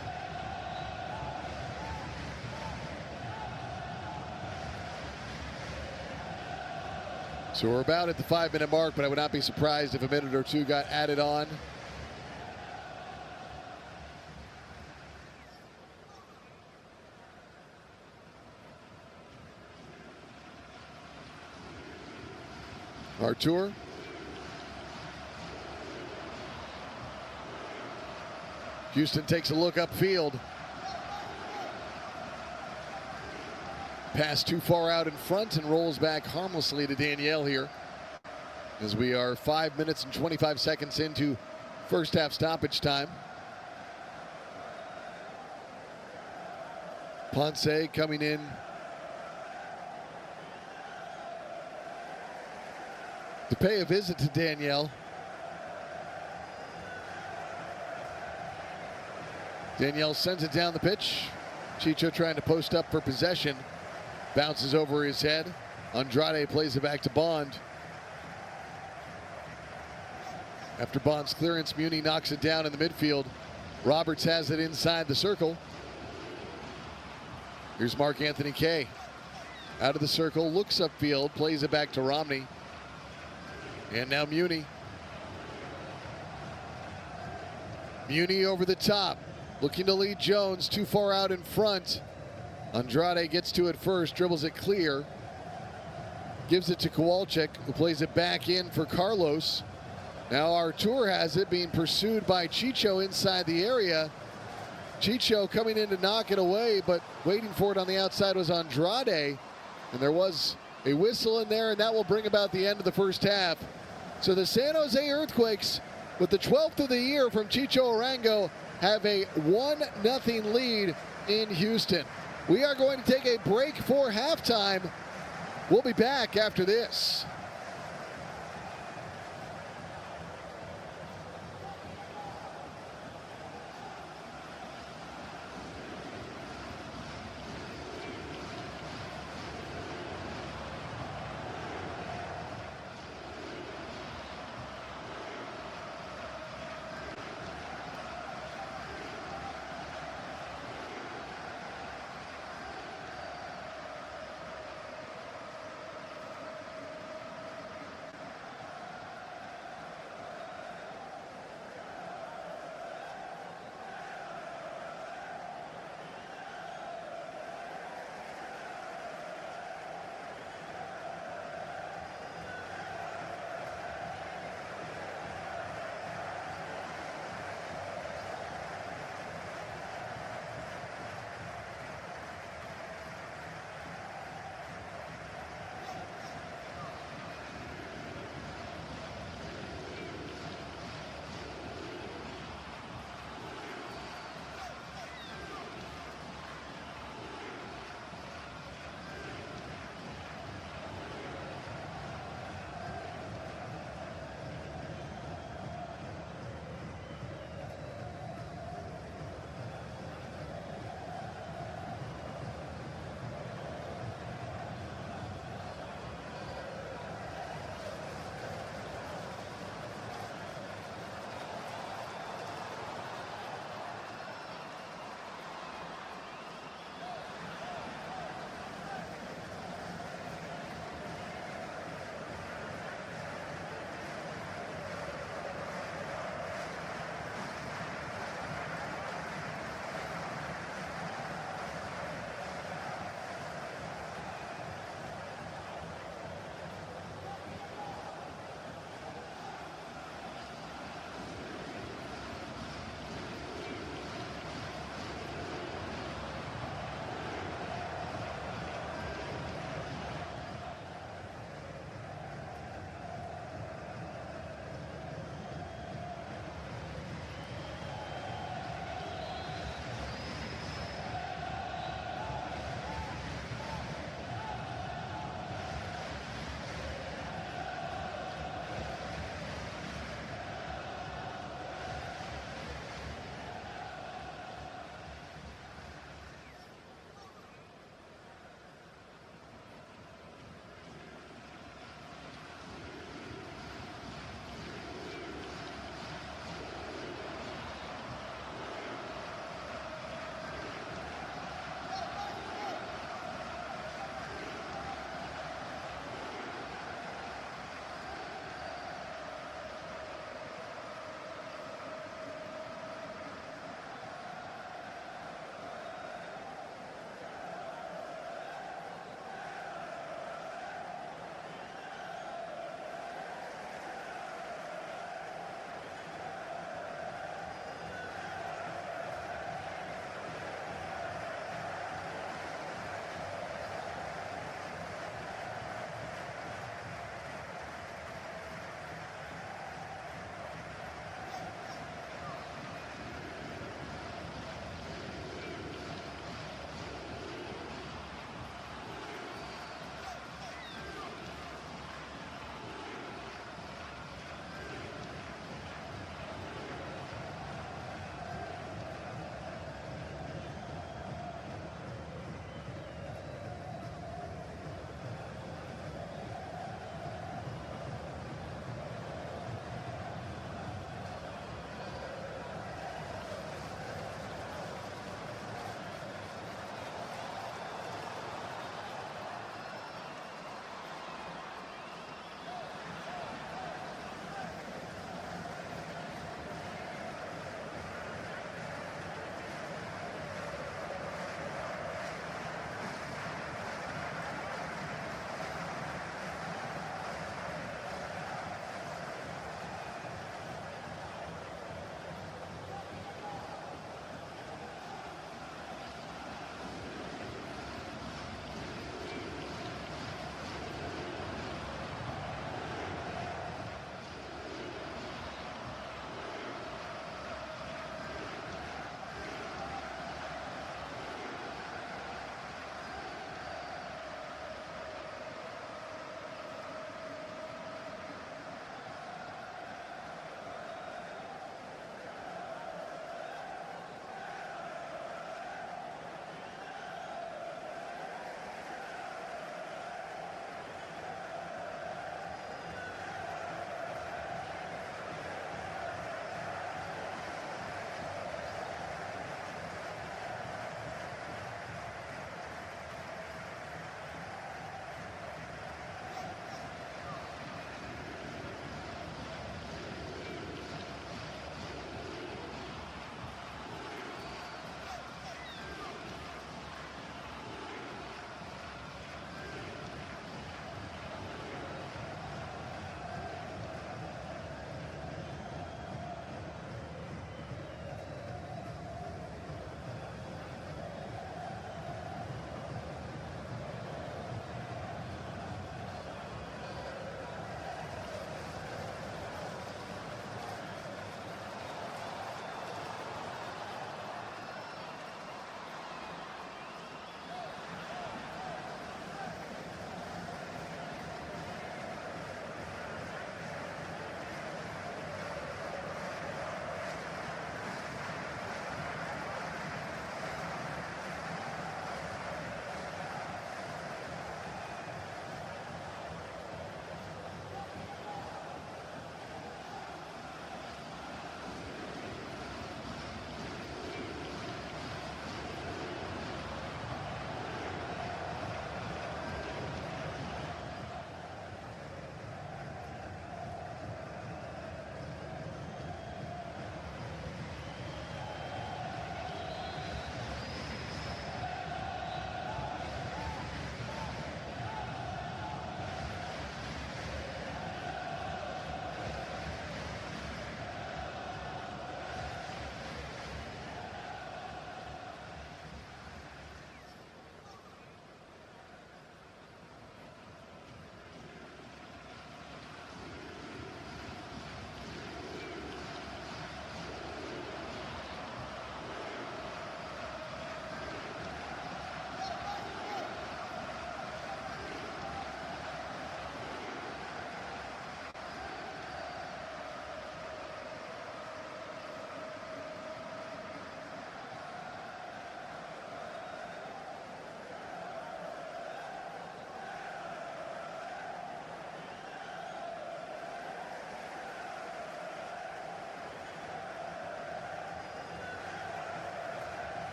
S1: So we're about at the 5-minute mark, but I would not be surprised if a minute or two got added on. Artur. Houston takes a look upfield. Pass too far out in front and rolls back harmlessly to Danielle here. As we are 5 minutes and 25 seconds into first half stoppage time. Ponce coming in to pay a visit to Danielle. Danielle sends it down the pitch. Chicho trying to post up for possession. Bounces over his head. Andrade plays it back to Bond. After Bond's clearance, Muni knocks it down in the midfield. Roberts has it inside the circle. Here's Mark Anthony Kay. Out of the circle, looks upfield, plays it back to Romney. And now Muni. Muni over the top, looking to lead Jones, too far out in front. Andrade gets to it first, dribbles it clear. Gives it to Kowalczyk, who plays it back in for Carlos. Now Artur has it, being pursued by Chicho inside the area. Chicho coming in to knock it away, but waiting for it on the outside was Andrade. And there was a whistle in there, and that will bring about the end of the first half. So the San Jose Earthquakes, with the 12th of the year from Chicho Arango, have a 1-0 lead in Houston. We are going to take a break for halftime. We'll be back after this.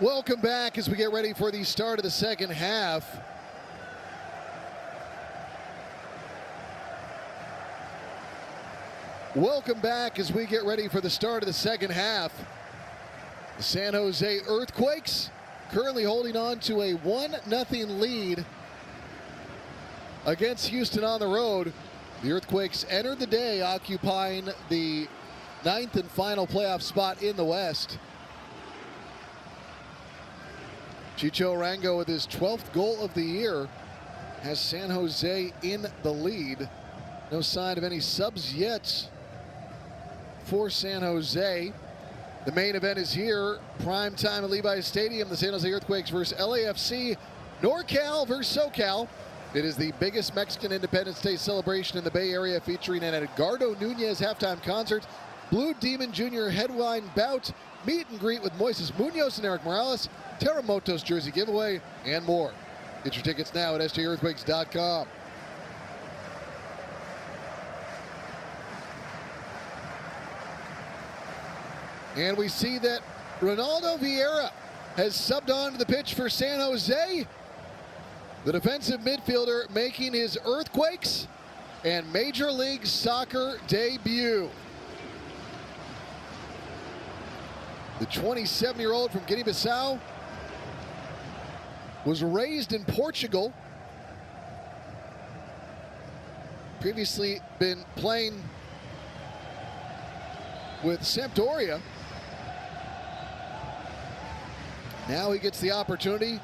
S1: Welcome back as we get ready for the start of the second half. Welcome back as we get ready for the start of the second half. The San Jose Earthquakes currently holding on to a 1-0 lead against Houston on the road. The Earthquakes entered the day occupying the 9th and final playoff spot in the West. Chicho Arango with his 12th goal of the year has San Jose in the lead. No sign of any subs yet for San Jose. The main event is here. Prime time at Levi's Stadium. The San Jose Earthquakes versus LAFC. NorCal versus SoCal. It is the biggest Mexican Independence Day celebration in the Bay Area, featuring an Edgardo Nunez halftime concert, Blue Demon Jr. headline bout, meet and greet with Moises Munoz and Eric Morales, Terremotos jersey giveaway, and more. Get your tickets now at stearthquakes.com. And we see that Ronaldo Vieira has subbed onto the pitch for San Jose. The defensive midfielder making his Earthquakes and Major League Soccer debut. The 27-year-old from Guinea-Bissau was raised in Portugal. Previously been playing with Sampdoria. Now he gets the opportunity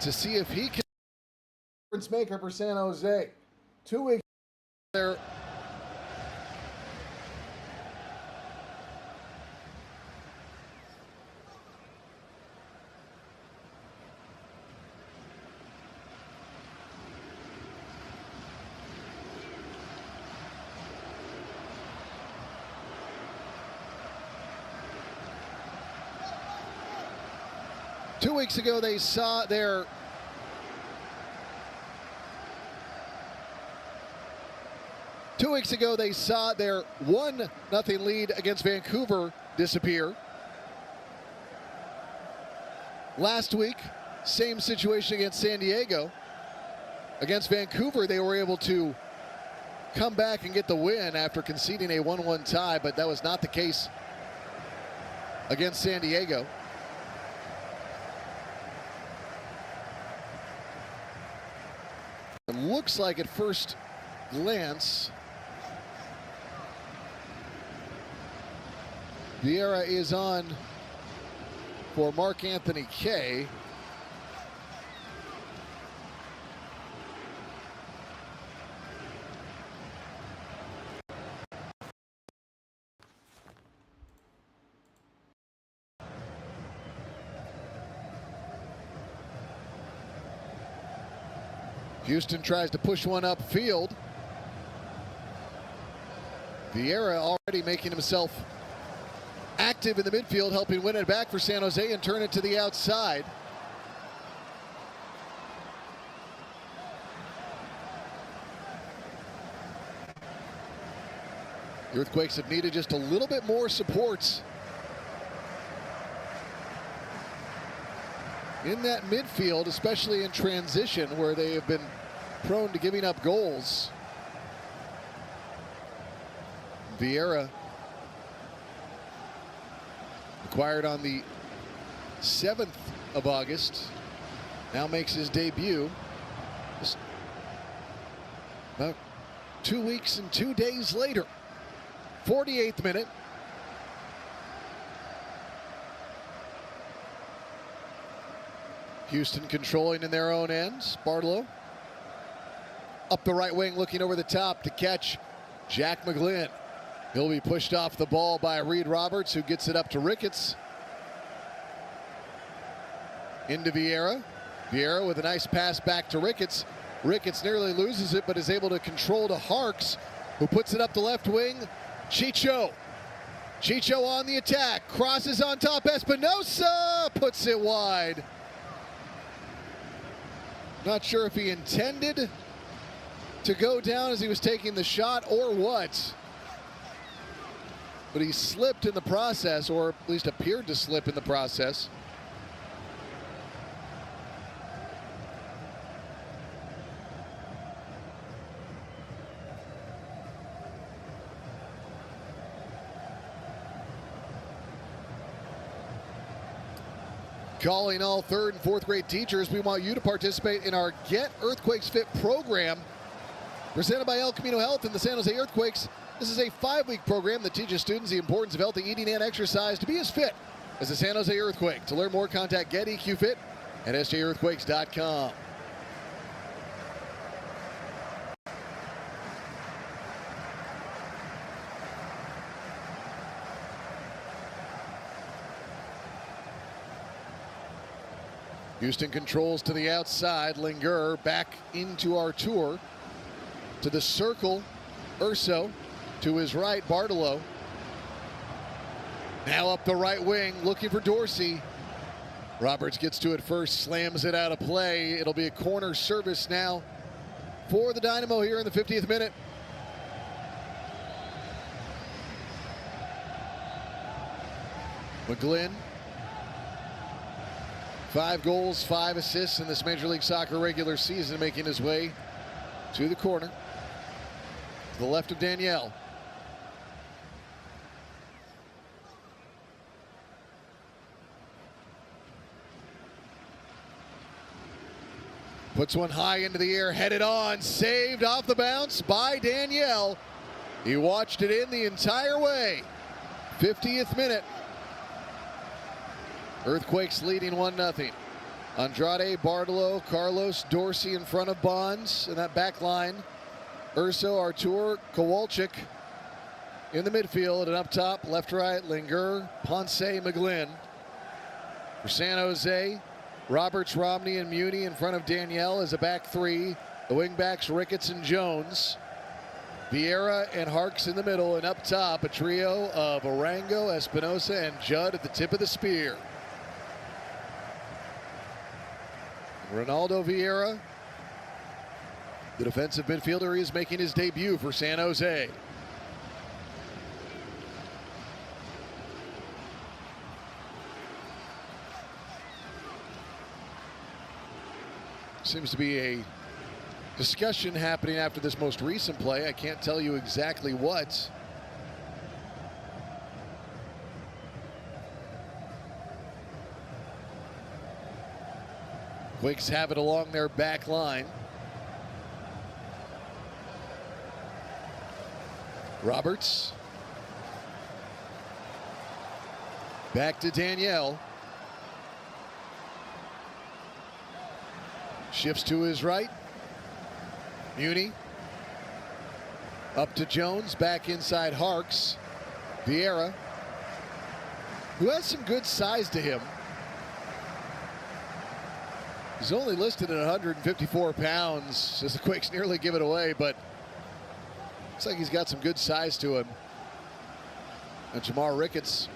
S1: to see if he can difference maker for San Jose. 2 weeks there. Two weeks ago, they saw their their 1-0 lead against Vancouver disappear. Last week, same situation against San Diego. Against Vancouver, they were able to come back and get the win after conceding a 1-1 tie, but that was not the case against San Diego. It looks like at first glance, Vieira is on for Mark Anthony Kaye. Houston tries to push one upfield. Vieira already making himself active in the midfield, helping win it back for San Jose and turn it to the outside. The Earthquakes have needed just a little bit more support in that midfield, especially in transition, where they have been prone to giving up goals. Vieira, acquired on the 7th of August, now makes his debut just about 2 weeks and 2 days later. 48th minute. Houston controlling in their own ends. Bartolo up the right wing, looking over the top to catch Jack McGlynn. He'll be pushed off the ball by Reed Roberts, who gets it up to Ricketts. Into Vieira. Vieira with a nice pass back to Ricketts. Ricketts nearly loses it, but is able to control to Harks, who puts it up the left wing. Chicho. Chicho on the attack. Crosses on top. Espinosa puts it wide. Not sure if he intended to go down as he was taking the shot or what. But he slipped in the process, or at least appeared to slip in the process. Calling all 3rd and 4th grade teachers, we want you to participate in our Get Earthquakes Fit program presented by El Camino Health and the San Jose Earthquakes. This is a 5-week program that teaches students the importance of healthy eating and exercise to be as fit as the San Jose Earthquake. To learn more, contact Get EQ Fit at sjearthquakes.com. Houston controls to the outside. Linger back into our tour. To the circle, Urso. To his right, Bartolo. Now up the right wing, looking for Dorsey. Roberts gets to it first, slams it out of play. It'll be a corner service now for the Dynamo here in the 50th minute. McGlynn. 5 goals, 5 assists in this Major League Soccer regular season, making his way to the corner. To the left of Danielle. Puts one high into the air, headed on, saved off the bounce by Danielle. He watched it in the entire way. 50th minute. Earthquakes leading 1-0. Andrade, Bartolo, Carlos, Dorsey in front of Bonds in that back line. Urso, Artur, Kowalczyk in the midfield, and up top, left, right, Linger, Ponce, McGlynn. For San Jose, Roberts, Romney, and Muni in front of Danielle as a back 3. The wingbacks, Ricketts and Jones. Vieira and Harks in the middle, and up top, a trio of Arango, Espinosa, and Judd at the tip of the spear. Ronaldo Vieira, the defensive midfielder, is making his debut for San Jose. Seems to be a discussion happening after this most recent play. I can't tell you exactly what. Quakes have it along their back line. Roberts. Back to Danielle. Shifts to his right. Muni. Up to Jones. Back inside Harks. Vieira, who has some good size to him. He's only listed at 154 pounds, as the Quakes nearly give it away, but looks like he's got some good size to him. And Jamar Ricketts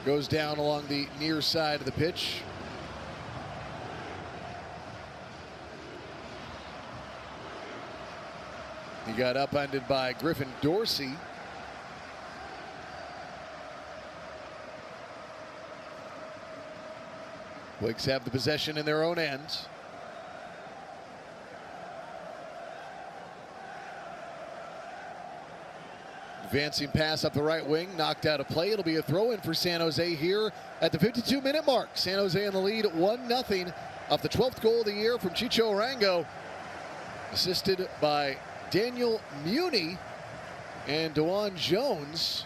S1: goes down along the near side of the pitch. He got upended by Griffin Dorsey. Quakes have the possession in their own end. Advancing pass up the right wing, knocked out of play. It'll be a throw-in for San Jose here at the 52-minute mark. San Jose in the lead, 1-0 off the 12th goal of the year from Chicho Arango, assisted by Daniel Muni and DeJuan Jones.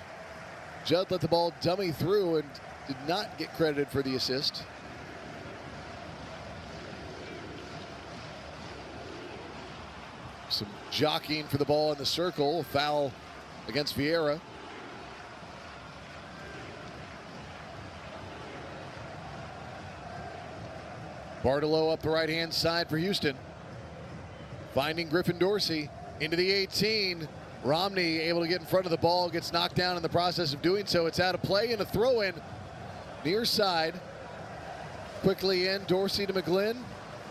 S1: Judd let the ball dummy through and did not get credited for the assist. Some jockeying for the ball in the circle. Foul against Vieira. Bartolo up the right-hand side for Houston. Finding Griffin Dorsey into the 18. Romney able to get in front of the ball, gets knocked down in the process of doing so. It's out of play and a throw-in near side. Quickly in, Dorsey to McGlynn.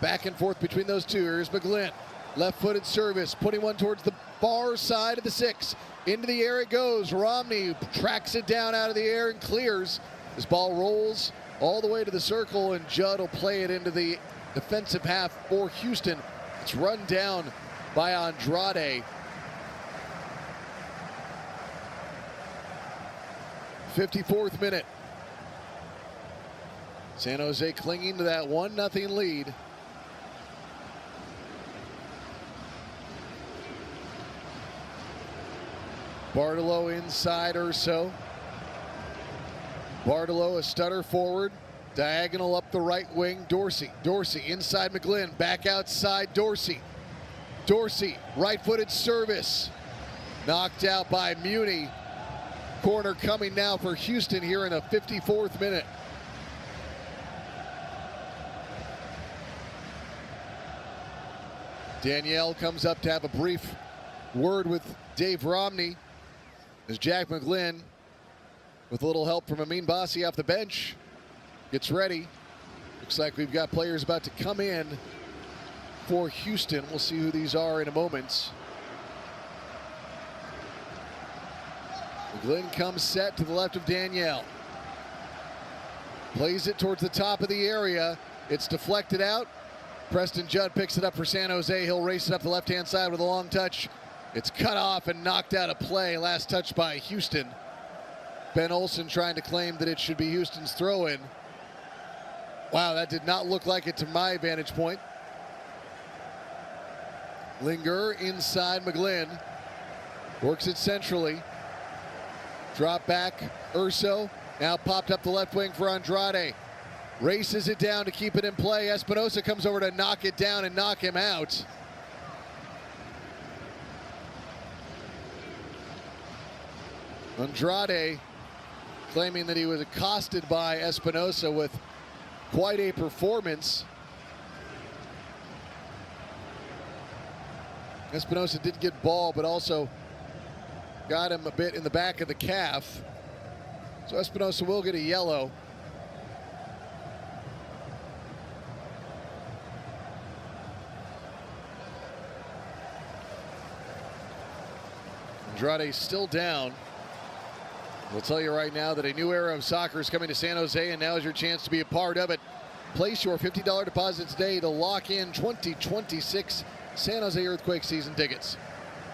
S1: Back and forth between those two. Here's McGlynn. Left-footed service, putting one towards the far side of the 6. Into the air it goes. Romney tracks it down out of the air and clears. This ball rolls all the way to the circle, and Judd will play it into the defensive half for Houston. It's run down by Andrade. 54th minute. San Jose clinging to that 1-0 lead. Bartolo inside Urso. Bartolo a stutter forward. Diagonal up the right wing. Dorsey. Dorsey inside McGlynn. Back outside Dorsey. Dorsey, right-footed service. Knocked out by Muni. Corner coming now for Houston here in the 54th minute. Danielle comes up to have a brief word with Dave Romney as Jack McGlynn, with a little help from Amin Bassi off the bench, gets ready. Looks like we've got players about to come in for Houston. We'll see who these are in a moment. McGlynn comes set to the left of Danielle. Plays it towards the top of the area. It's deflected out. Preston Judd picks it up for San Jose. He'll race it up the left-hand side with a long touch. It's cut off and knocked out of play. Last touch by Houston. Ben Olsen trying to claim that it should be Houston's throw-in. Wow, that did not look like it to my vantage point. Linger inside McGlynn. Works it centrally. Drop back, Urso. Now popped up the left wing for Andrade. Races it down to keep it in play. Espinosa comes over to knock it down and knock him out. Andrade claiming that he was accosted by Espinosa with quite a performance. Espinosa did get ball, but also got him a bit in the back of the calf. So Espinosa will get a yellow. Andrade still down. We'll tell you right now that a new era of soccer is coming to San Jose, and now is your chance to be a part of it. Place your $50 deposit today to lock in 2026 San Jose Earthquake season tickets.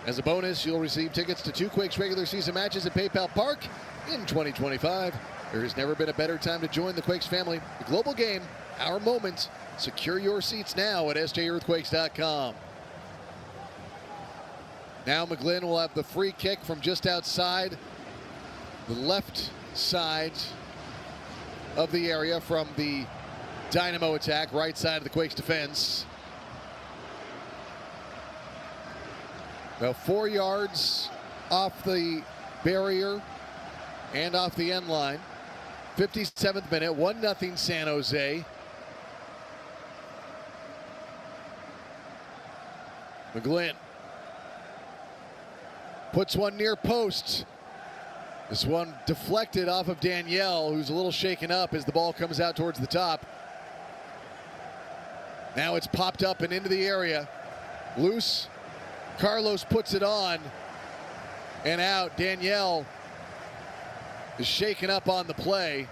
S1: As a bonus, you'll receive tickets to 2 Quakes regular season matches at PayPal Park in 2025. There has never been a better time to join the Quakes family. The global game, our moment. Secure your seats now at sjearthquakes.com. Now McGlynn will have the free kick from just outside the left side of the area from the Dynamo attack, right side of the Quakes defense. Now 4 yards off the barrier and off the end line. 57th minute, 1-0 San Jose. McGlynn puts one near post. This one deflected off of Danielle, who's a little shaken up as the ball comes out towards the top. Now it's popped up and into the area. Loose. Carlos puts it on and out. Danielle is shaken up on the play.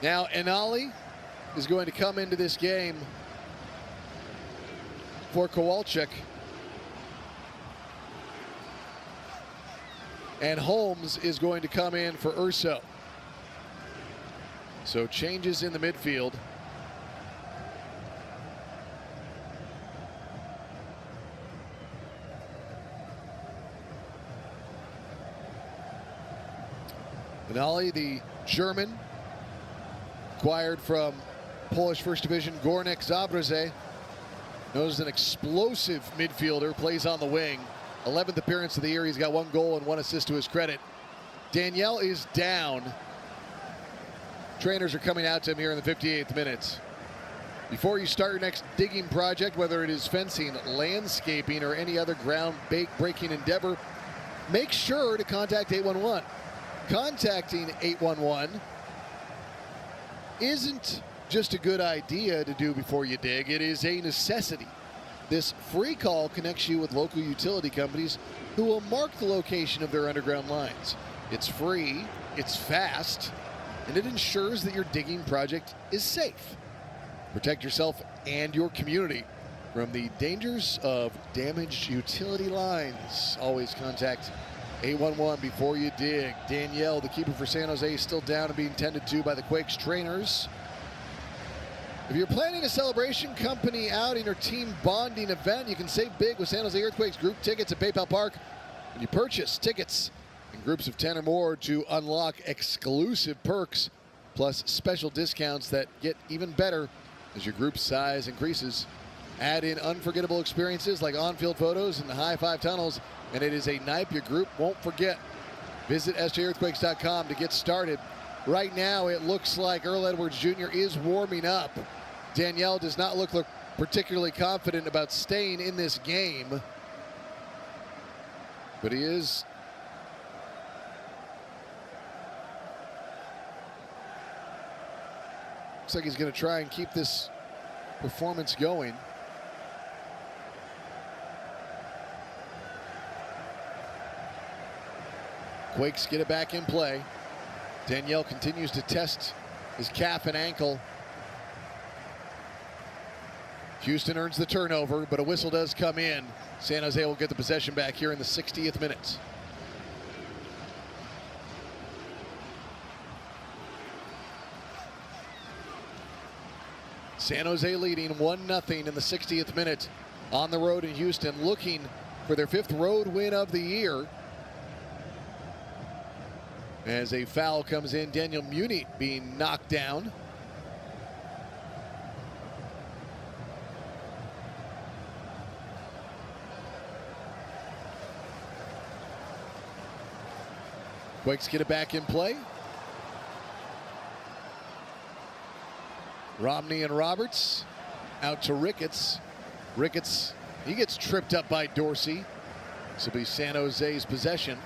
S1: Now Enali is going to come into this game for Kowalczyk. And Holmes is going to come in for Urso. So changes in the midfield. Benali, the German, acquired from Polish First Division Górnik Zabrze, known as an explosive midfielder, plays on the wing. 11th appearance of the year. He's got 1 goal and 1 assist to his credit. Danielle is down. Trainers are coming out to him here in the 58th minute. Before you start your next digging project, whether it is fencing, landscaping, or any other ground-breaking endeavor, make sure to contact 811. Contacting 811 isn't just a good idea to do before you dig. It is a necessity. This free call connects you with local utility companies who will mark the location of their underground lines. It's free, it's fast, and it ensures that your digging project is safe. Protect yourself and your community from the dangers of damaged utility lines. Always contact 811 before you dig. Danielle, the keeper for San Jose, is still down and being tended to by the Quakes trainers. If you're planning a celebration, company outing, or team bonding event, you can save big with San Jose Earthquakes group tickets at PayPal Park. When you purchase tickets in groups of 10 or more to unlock exclusive perks, plus special discounts that get even better as your group size increases. Add in unforgettable experiences like on-field photos and the high-five tunnels, and it is a night your group won't forget. Visit sjearthquakes.com to get started. Right now, it looks like Earl Edwards Jr. is warming up. Danielle does not look particularly confident about staying in this game, but he is. Looks like he's going to try and keep this performance going. Quakes get it back in play. Danielle continues to test his calf and ankle. Houston earns the turnover, but a whistle does come in. San Jose will get the possession back here in the 60th minute. San Jose leading 1-0 in the 60th minute on the road in Houston, looking for their 5th road win of the year. As a foul comes in, Daniel Muni being knocked down. Quakes get it back in play. Romney and Roberts out to Ricketts. Ricketts, he gets tripped up by Dorsey. This will be San Jose's possession.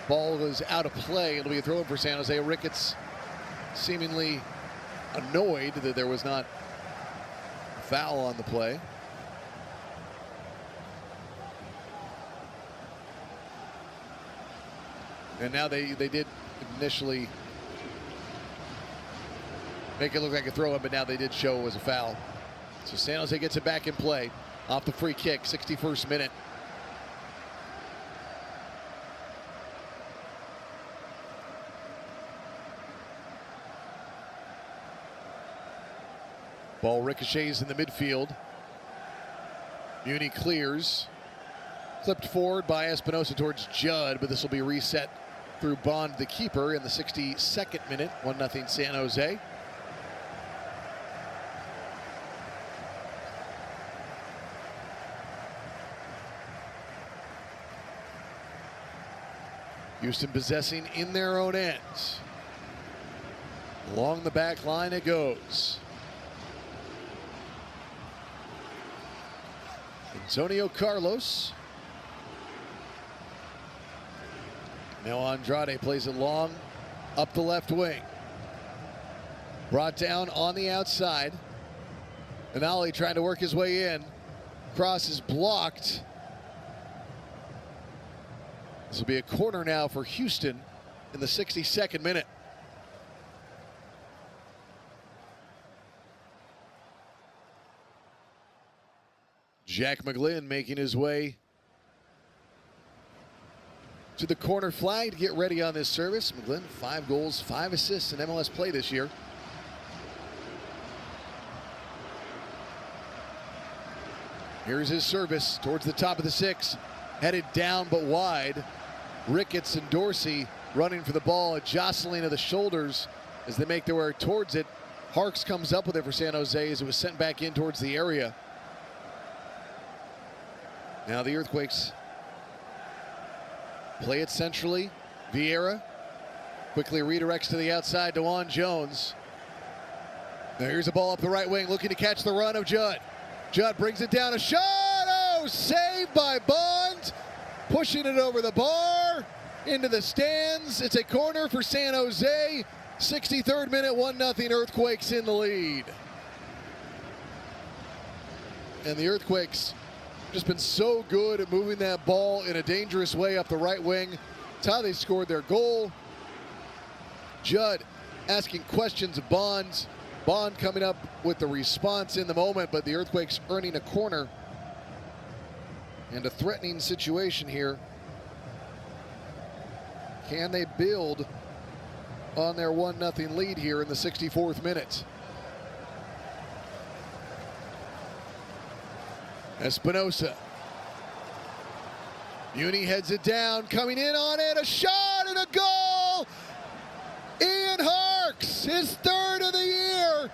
S1: Ball is out of play. It'll be a throw in for San Jose. Ricketts seemingly annoyed that there was not a foul on the play. And now they did initially make it look like a throw-in, but now they did show it was a foul. So San Jose gets it back in play off the free kick, 61st minute. Ball ricochets in the midfield. Muni clears. Clipped forward by Espinosa towards Judd, but this will be reset through Bond, the keeper, in the 62nd minute. 1-0 San Jose. Houston possessing in their own end. Along the back line it goes. Antonio Carlos. Now Andrade plays it long up the left wing. Brought down on the outside. Anali trying to work his way in. Cross is blocked. This will be a corner now for Houston in the 62nd minute. Jack McGlynn making his way to the corner flag to get ready on this service. McGlynn, 5 goals, 5 assists in MLS play this year. Here's his service towards the top of the 6. Headed down but wide. Ricketts and Dorsey running for the ball, a jostling of the shoulders as they make their way towards it. Harks comes up with it for San Jose as it was sent back in towards the area. Now the Earthquakes play it centrally. Vieira quickly redirects to the outside. DeJuan Jones. Now here's a ball up the right wing, looking to catch the run of Judd. Judd brings it down, a shot! Oh, saved by Bond. Pushing it over the bar, into the stands. It's a corner for San Jose. 63rd minute, 1-0 Earthquakes in the lead. And the Earthquakes just been so good at moving that ball in a dangerous way up the right wing. It's how they scored their goal. Judd asking questions of Bond. Bond coming up with the response in the moment, but the Earthquakes earning a corner and a threatening situation here Can they build on their 1-0 lead here in the 64th minute? Espinosa. Muni heads it down, coming in on it, a shot and a goal! Ian Harks, his third of the year.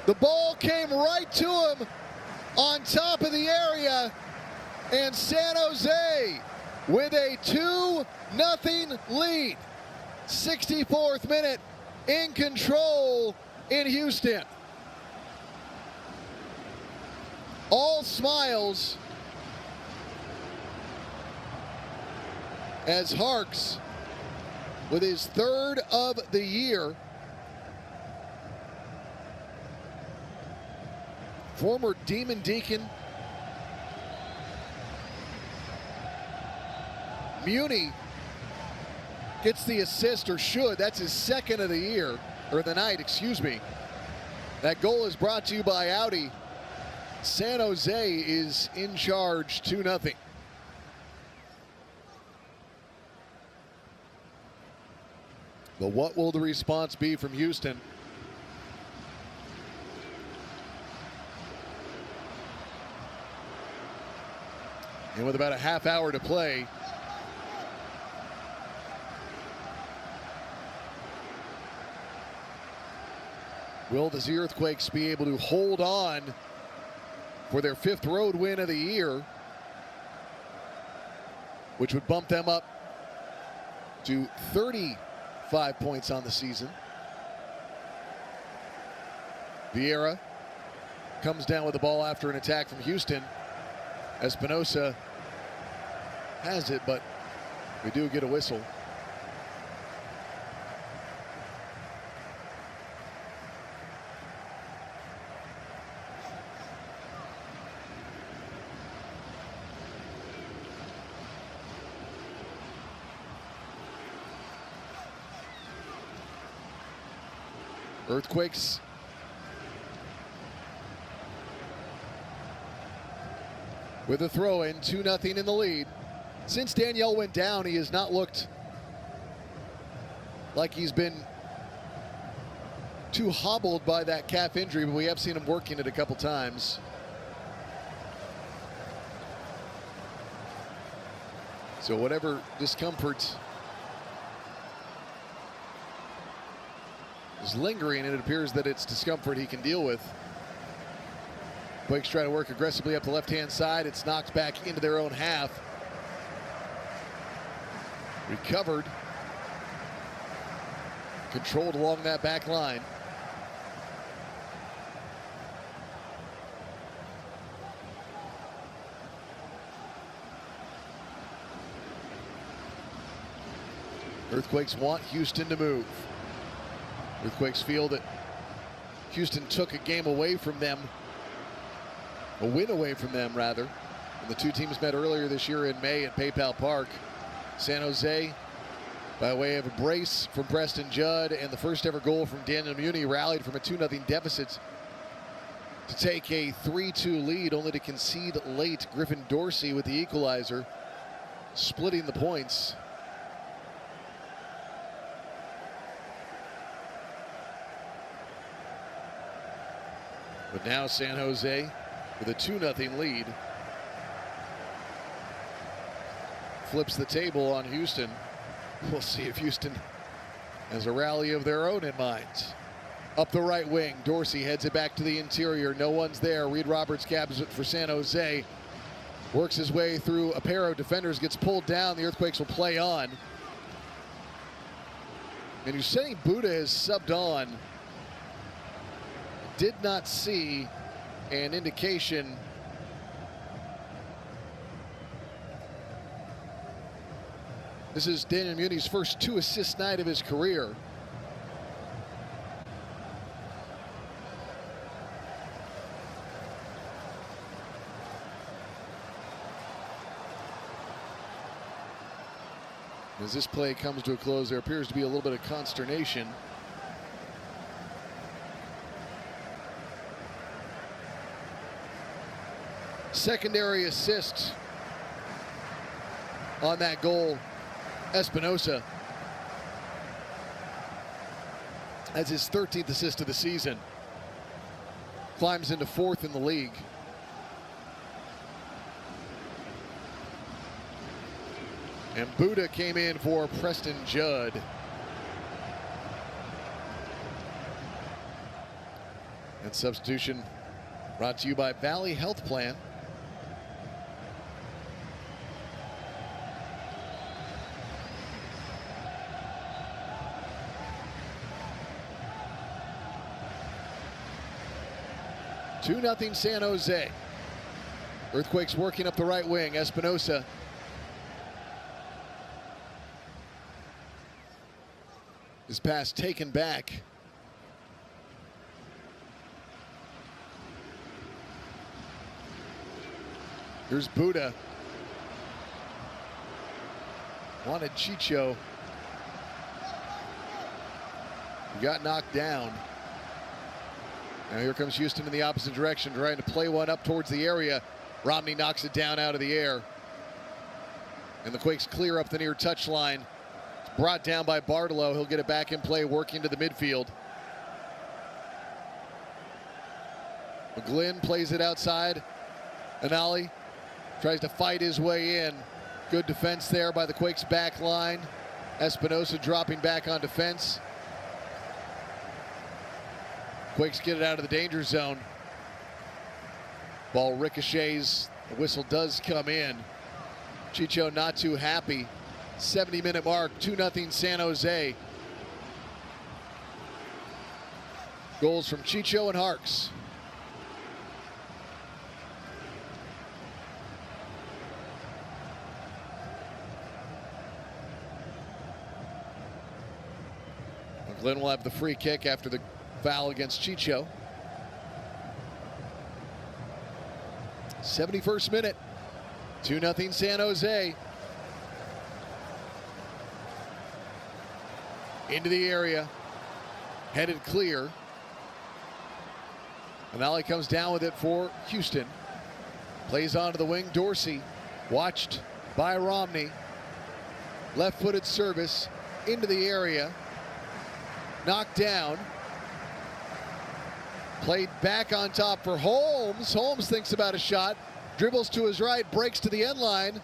S1: The ball came right to him on top of the area, and San Jose with a 2-0 lead. 64th minute, in control in Houston. All smiles as Harks, with his third of the year, former Demon Deacon Muni gets the assist, or should. That's his second of the year, or the night, excuse me. That goal is brought to you by Audi. San Jose is in charge 2-0. But what will the response be from Houston? And with about a half hour to play, will the Earthquakes be able to hold on for their 5th road win of the year, which would bump them up to 35 points on the season? Vieira comes down with the ball after an attack from Houston. Espinosa has it, but we do get a whistle. Earthquakes with a throw-in, 2-0 in the lead. Since Danielle went down, he has not looked like he's been too hobbled by that calf injury, but we have seen him working it a couple times. So whatever discomfort is lingering, and it appears that it's discomfort he can deal with. Quakes try to work aggressively up the left-hand side. It's knocked back into their own half. Recovered. Controlled along that back line. Earthquakes want Houston to move. Earthquakes feel that Houston took a game away from them, a win away from them, rather. And the two teams met earlier this year in May at PayPal Park. San Jose, by way of a brace from Preston Judd and the first ever goal from Daniel Muni, rallied from a 2-0 deficit to take a 3-2 lead, only to concede late. Griffin Dorsey with the equalizer, splitting the points. But now San Jose with a 2-0 lead flips the table on Houston. We'll see if Houston has a rally of their own in mind. Up the right wing, Dorsey heads it back to the interior. No one's there. Reed Roberts cabs it for San Jose. Works his way through a pair of defenders, gets pulled down. The Earthquakes will play on. And Hussein Buddha has subbed on. Did not see an indication this is Daniel Muni's first 2-assist night of his career. As this play comes to a close, there appears to be a little bit of consternation. Secondary assist on that goal. Espinosa has his 13th assist of the season. Climbs into 4th in the league. And Buda came in for Preston Judd. And substitution brought to you by Valley Health Plan. Two 2-0 San Jose. Earthquakes working up the right wing. Espinosa. His pass taken back. Here's Buda. Wanted Chicho. He got knocked down. Now here comes Houston in the opposite direction, trying to play one up towards the area. Romney knocks it down out of the air. And the Quakes clear up the near touchline. It's brought down by Bartolo. He'll get it back in play, working to the midfield. McGlynn plays it outside. Anali tries to fight his way in. Good defense there by the Quakes back line. Espinosa dropping back on defense. Quakes get it out of the danger zone. Ball ricochets. The whistle does come in. Chicho not too happy. 70-minute mark, 2-0 San Jose. Goals from Chicho and Harks. Glenn will have the free kick after the foul against Chicho. 71st minute, 2-0 San Jose. Into the area, headed clear. Anali comes down with it for Houston. Plays onto the wing, Dorsey, watched by Romney. Left-footed service into the area. Knocked down. Played back on top for Holmes. Holmes thinks about a shot. Dribbles to his right, breaks to the end line.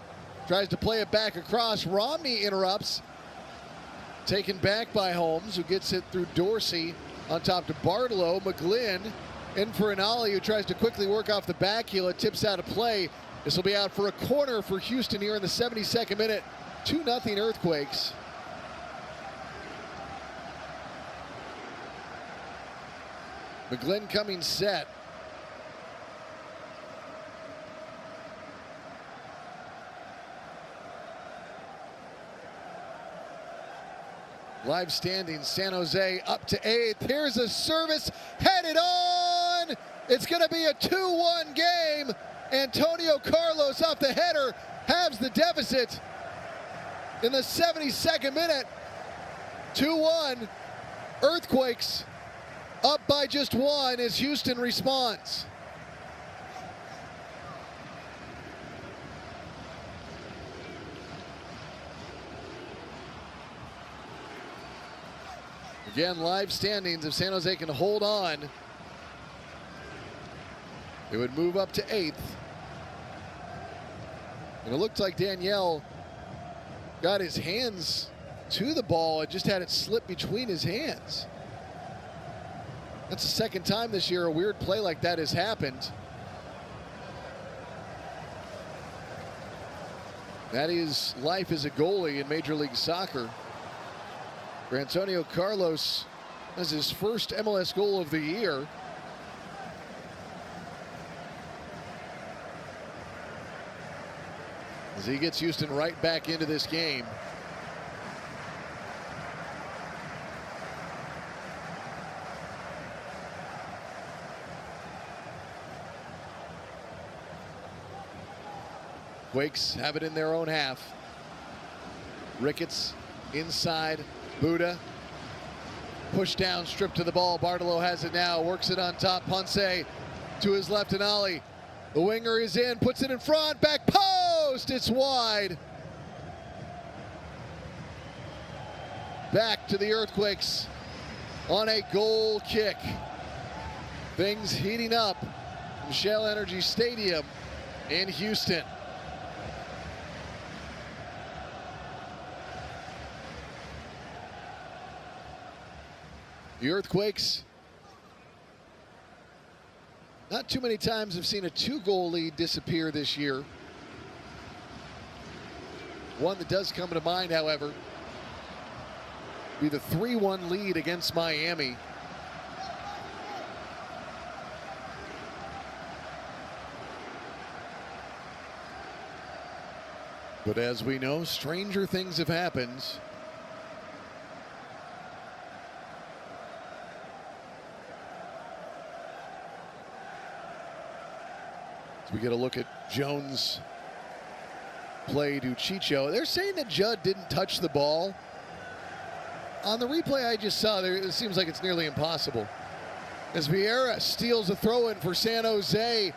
S1: Tries to play it back across. Romney interrupts. Taken back by Holmes, who gets it through Dorsey on top to Bartolo. McGlynn in for an ollie, who tries to quickly work off the back heel. It tips out of play. This will be out for a corner for Houston here in the 72nd minute. 2-0 Earthquakes. McGlynn coming set. Live standings, San Jose up to 8th. Here's a service headed on. It's going to be a 2-1 game. Antonio Carlos off the header halves the deficit in the 72nd minute. 2-1. Earthquakes up by just 1 as Houston responds. Again, live standings. If San Jose can hold on, it would move up to 8th. And it looked like Danielle got his hands to the ball and just had it slip between his hands. That's the second time this year a weird play like that has happened. That is life as a goalie in Major League Soccer. For Antonio Carlos, has his first MLS goal of the year. As he gets Houston right back into this game. Quakes have it in their own half. Ricketts inside. Buda. Push down, stripped to the ball. Bartolo has it now. Works it on top. Ponce to his left and Ollie. The winger is in. Puts it in front. Back post. It's wide. back to the Earthquakes on a goal kick. Things heating up from Shell Energy Stadium in Houston. The Earthquakes, not too many times have seen a 2-goal lead disappear this year. One that does come to mind, however, be the 3-1 lead against Miami. But as we know, stranger things have happened. As we get a look at Jones' play to Chicho. They're saying that Judd didn't touch the ball. On the replay I just saw, it seems like it's nearly impossible. As Vieira steals a throw-in for San Jose.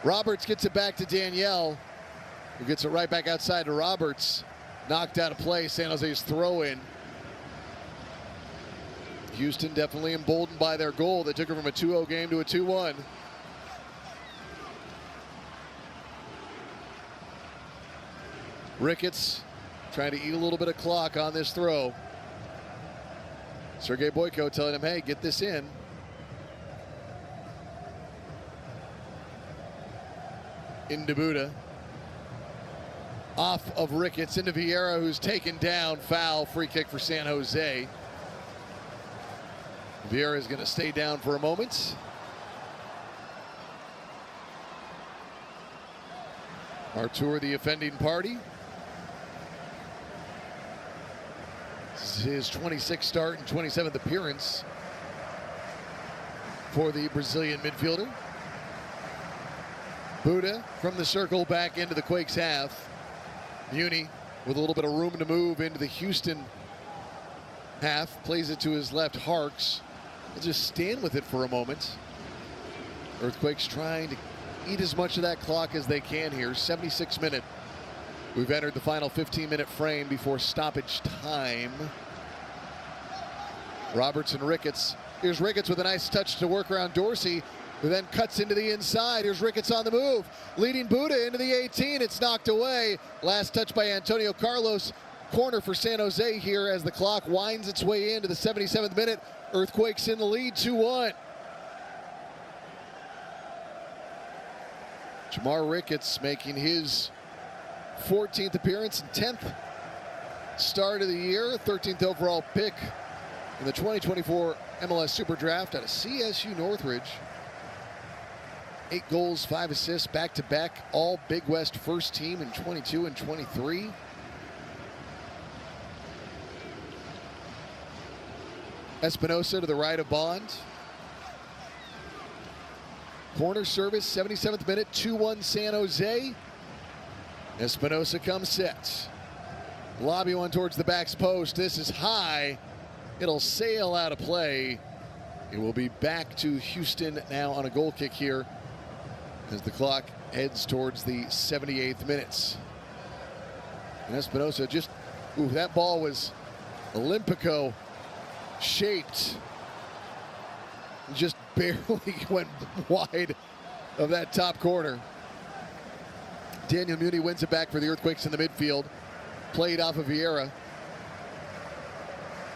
S1: Roberts gets it back to Danielle, who gets it right back outside to Roberts. Knocked out of play, San Jose's throw-in. Houston definitely emboldened by their goal. They took it from a 2-0 game to a 2-1. Ricketts trying to eat a little bit of clock on this throw. Sergei Boyko telling him, hey, get this in. Into Buda. Off of Ricketts into Vieira, who's taken down. Foul, free kick for San Jose. Vieira is going to stay down for a moment. Artur, the offending party. This is his 26th start and 27th appearance for the Brazilian midfielder. Buda from the circle back into the Quakes half. Muni with a little bit of room to move into the Houston half. Plays it to his left, Harks. He'll just stand with it for a moment. Earthquakes trying to eat as much of that clock as they can here. 76 minute. We've entered the final 15-minute frame before stoppage time. Roberts and Ricketts. Here's Ricketts with a nice touch to work around Dorsey, who then cuts into the inside. Here's Ricketts on the move, leading Buda into the 18. It's knocked away. Last touch by Antonio Carlos. Corner for San Jose here as the clock winds its way into the 77th minute. Earthquakes in the lead, 2-1. Jamar Ricketts making his 14th appearance and 10th start of the year. 13th overall pick in the 2024 MLS Super Draft out of CSU Northridge. 8 goals, 5 assists, back-to-back, all Big West first team in 22 and 23. Espinosa to the right of Bond. Corner service, 77th minute, 2-1 San Jose. Espinosa comes set. Lobby one towards the back's post. This is high. It'll sail out of play. It will be back to Houston now on a goal kick here as the clock heads towards the 78th minutes. And Espinosa just, ooh, that ball was Olympico shaped. Just barely went wide of that top corner. Daniel Muni wins it back for the Earthquakes in the midfield. Played off of Vieira.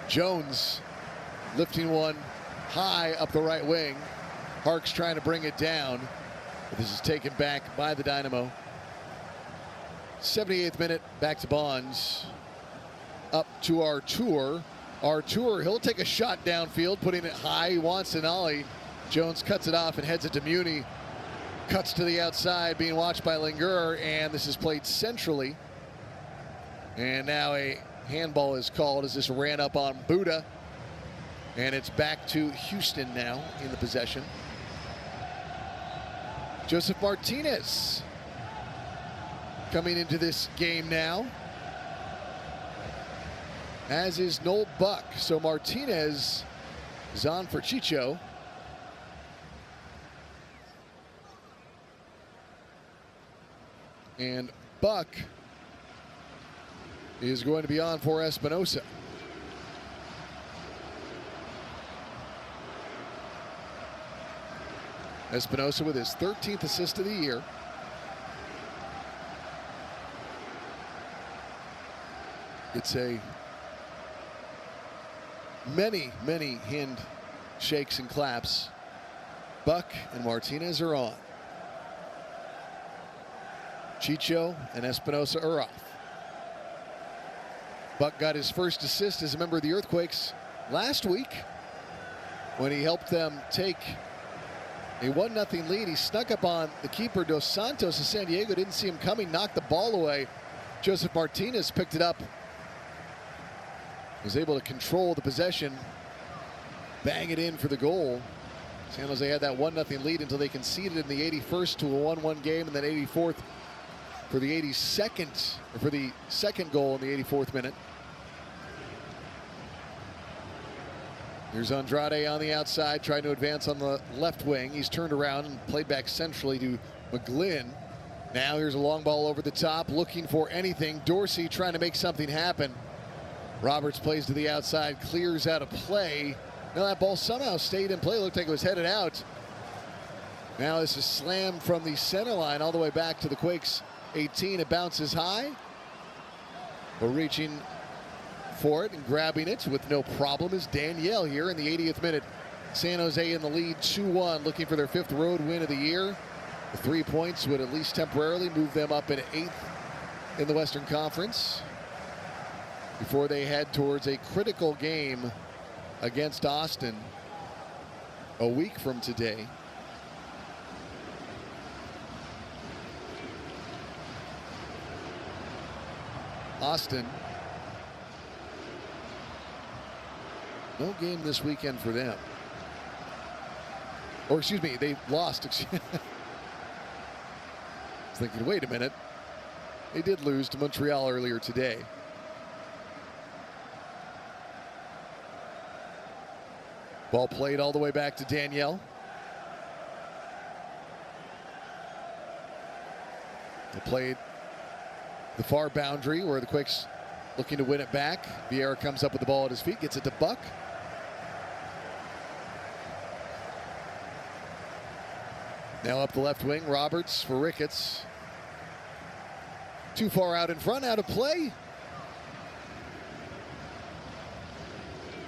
S1: Jones lifting one high up the right wing. Harks trying to bring it down. But this is taken back by the Dynamo. 78th minute, back to Bonds. Up to Artur. Artur, he'll take a shot downfield, putting it high. He wants an ollie. Jones cuts it off and heads it to Muni. Cuts to the outside, being watched by Linguer, and this is played centrally. And now a handball is called as this ran up on Buda. And it's back to Houston now in the possession. Joseph Martinez coming into this game now, as is Noel Buck. So Martinez is on for Chicho. And Buck is going to be on for Espinosa. Espinosa with his 13th assist of the year. It's a many hand shakes and claps. Buck and Martinez are on. Chicho and Espinosa are off. Buck got his first assist as a member of the Earthquakes last week when he helped them take a 1-0 lead. He snuck up on the keeper, Dos Santos of San Diego. Didn't see him coming, knocked the ball away. Joseph Martinez picked it up, was able to control the possession, bang it in for the goal. San Jose had that 1-0 lead until they conceded in the 81st to a 1-1 game, and then 84th for the 82nd, or for the second goal in the 84th minute. Here's Andrade on the outside, trying to advance on the left wing. He's turned around and played back centrally to McGlynn. Now here's a long ball over the top, looking for anything. Dorsey trying to make something happen. Roberts plays to the outside, clears out a play. Now that ball somehow stayed in play. Looked like it was headed out. Now this is slammed from the center line all the way back to the Quakes 18. It bounces high. But reaching for it and grabbing it with no problem is Danielle here in the 80th minute. San Jose in the lead 2-1, looking for their 5th road win of the year. The 3 points would at least temporarily move them up in 8th in the Western Conference before they head towards a critical game against Austin a week from today. Austin, no game this weekend for them. Or excuse me, they lost. I was thinking, wait a minute. They did lose to Montreal earlier today. Ball played all the way back to Danielle. They played the far boundary where the Quakes looking to win it back. Vieira comes up with the ball at his feet, gets it to Buck. Now up the left wing, Roberts for Ricketts. Too far out in front, out of play.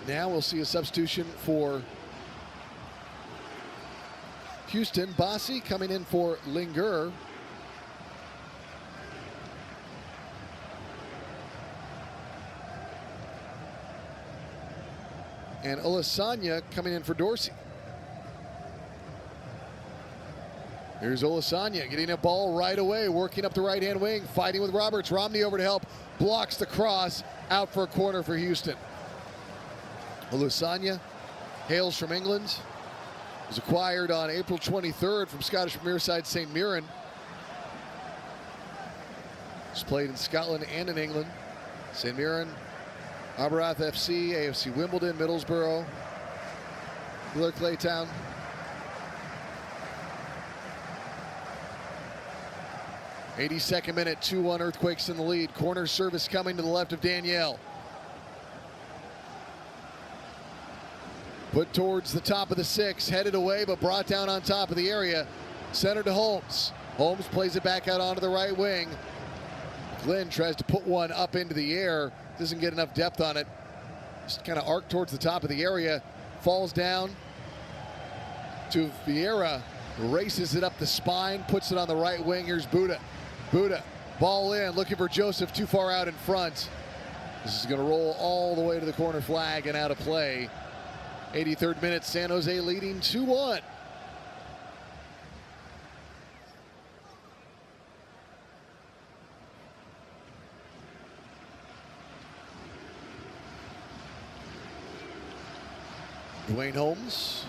S1: Now we'll see a substitution for Houston. Bassi coming in for Linger. And Olasanya coming in for Dorsey. Here's Olasanya getting a ball right away, working up the right-hand wing, fighting with Roberts. Romney over to help, blocks the cross, out for a corner for Houston. Olasanya hails from England, was acquired on April 23rd from Scottish Premier side St. Mirren. He's played in Scotland and in England. St. Mirren, Arbroath FC, AFC Wimbledon, Middlesbrough, Wheeler Claytown. '82nd minute, 2-1 Earthquakes in the lead. Corner service coming to the left of Danielle. Put towards the top of the 6, headed away, but brought down on top of the area. Center to Holmes. Holmes plays it back out onto the right wing. Glenn tries to put one up into the air. Doesn't get enough depth on it. Just kind of arc towards the top of the area. Falls down to Vieira. Races it up the spine. Puts it on the right wing. Here's Buda. Buda, ball in. Looking for Joseph. Too far out in front. This is going to roll all the way to the corner flag and out of play. 83rd minute, San Jose leading 2-1. Dwayne Holmes.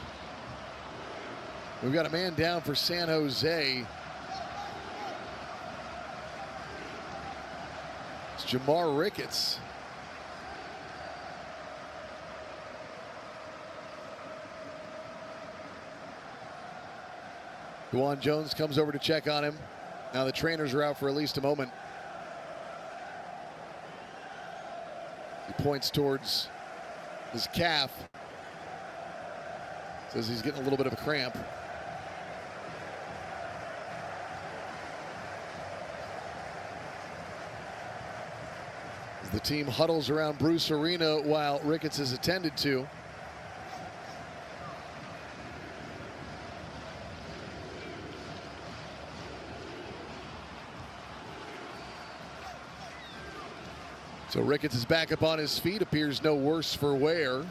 S1: We've got a man down for San Jose. It's Jamar Ricketts. Juwan Jones comes over to check on him. Now the trainers are out for at least a moment. He points towards his calf. Says he's getting a little bit of a cramp. The team huddles around Bruce Arena while Ricketts is attended to. So Ricketts is back up on his feet, appears no worse for wear.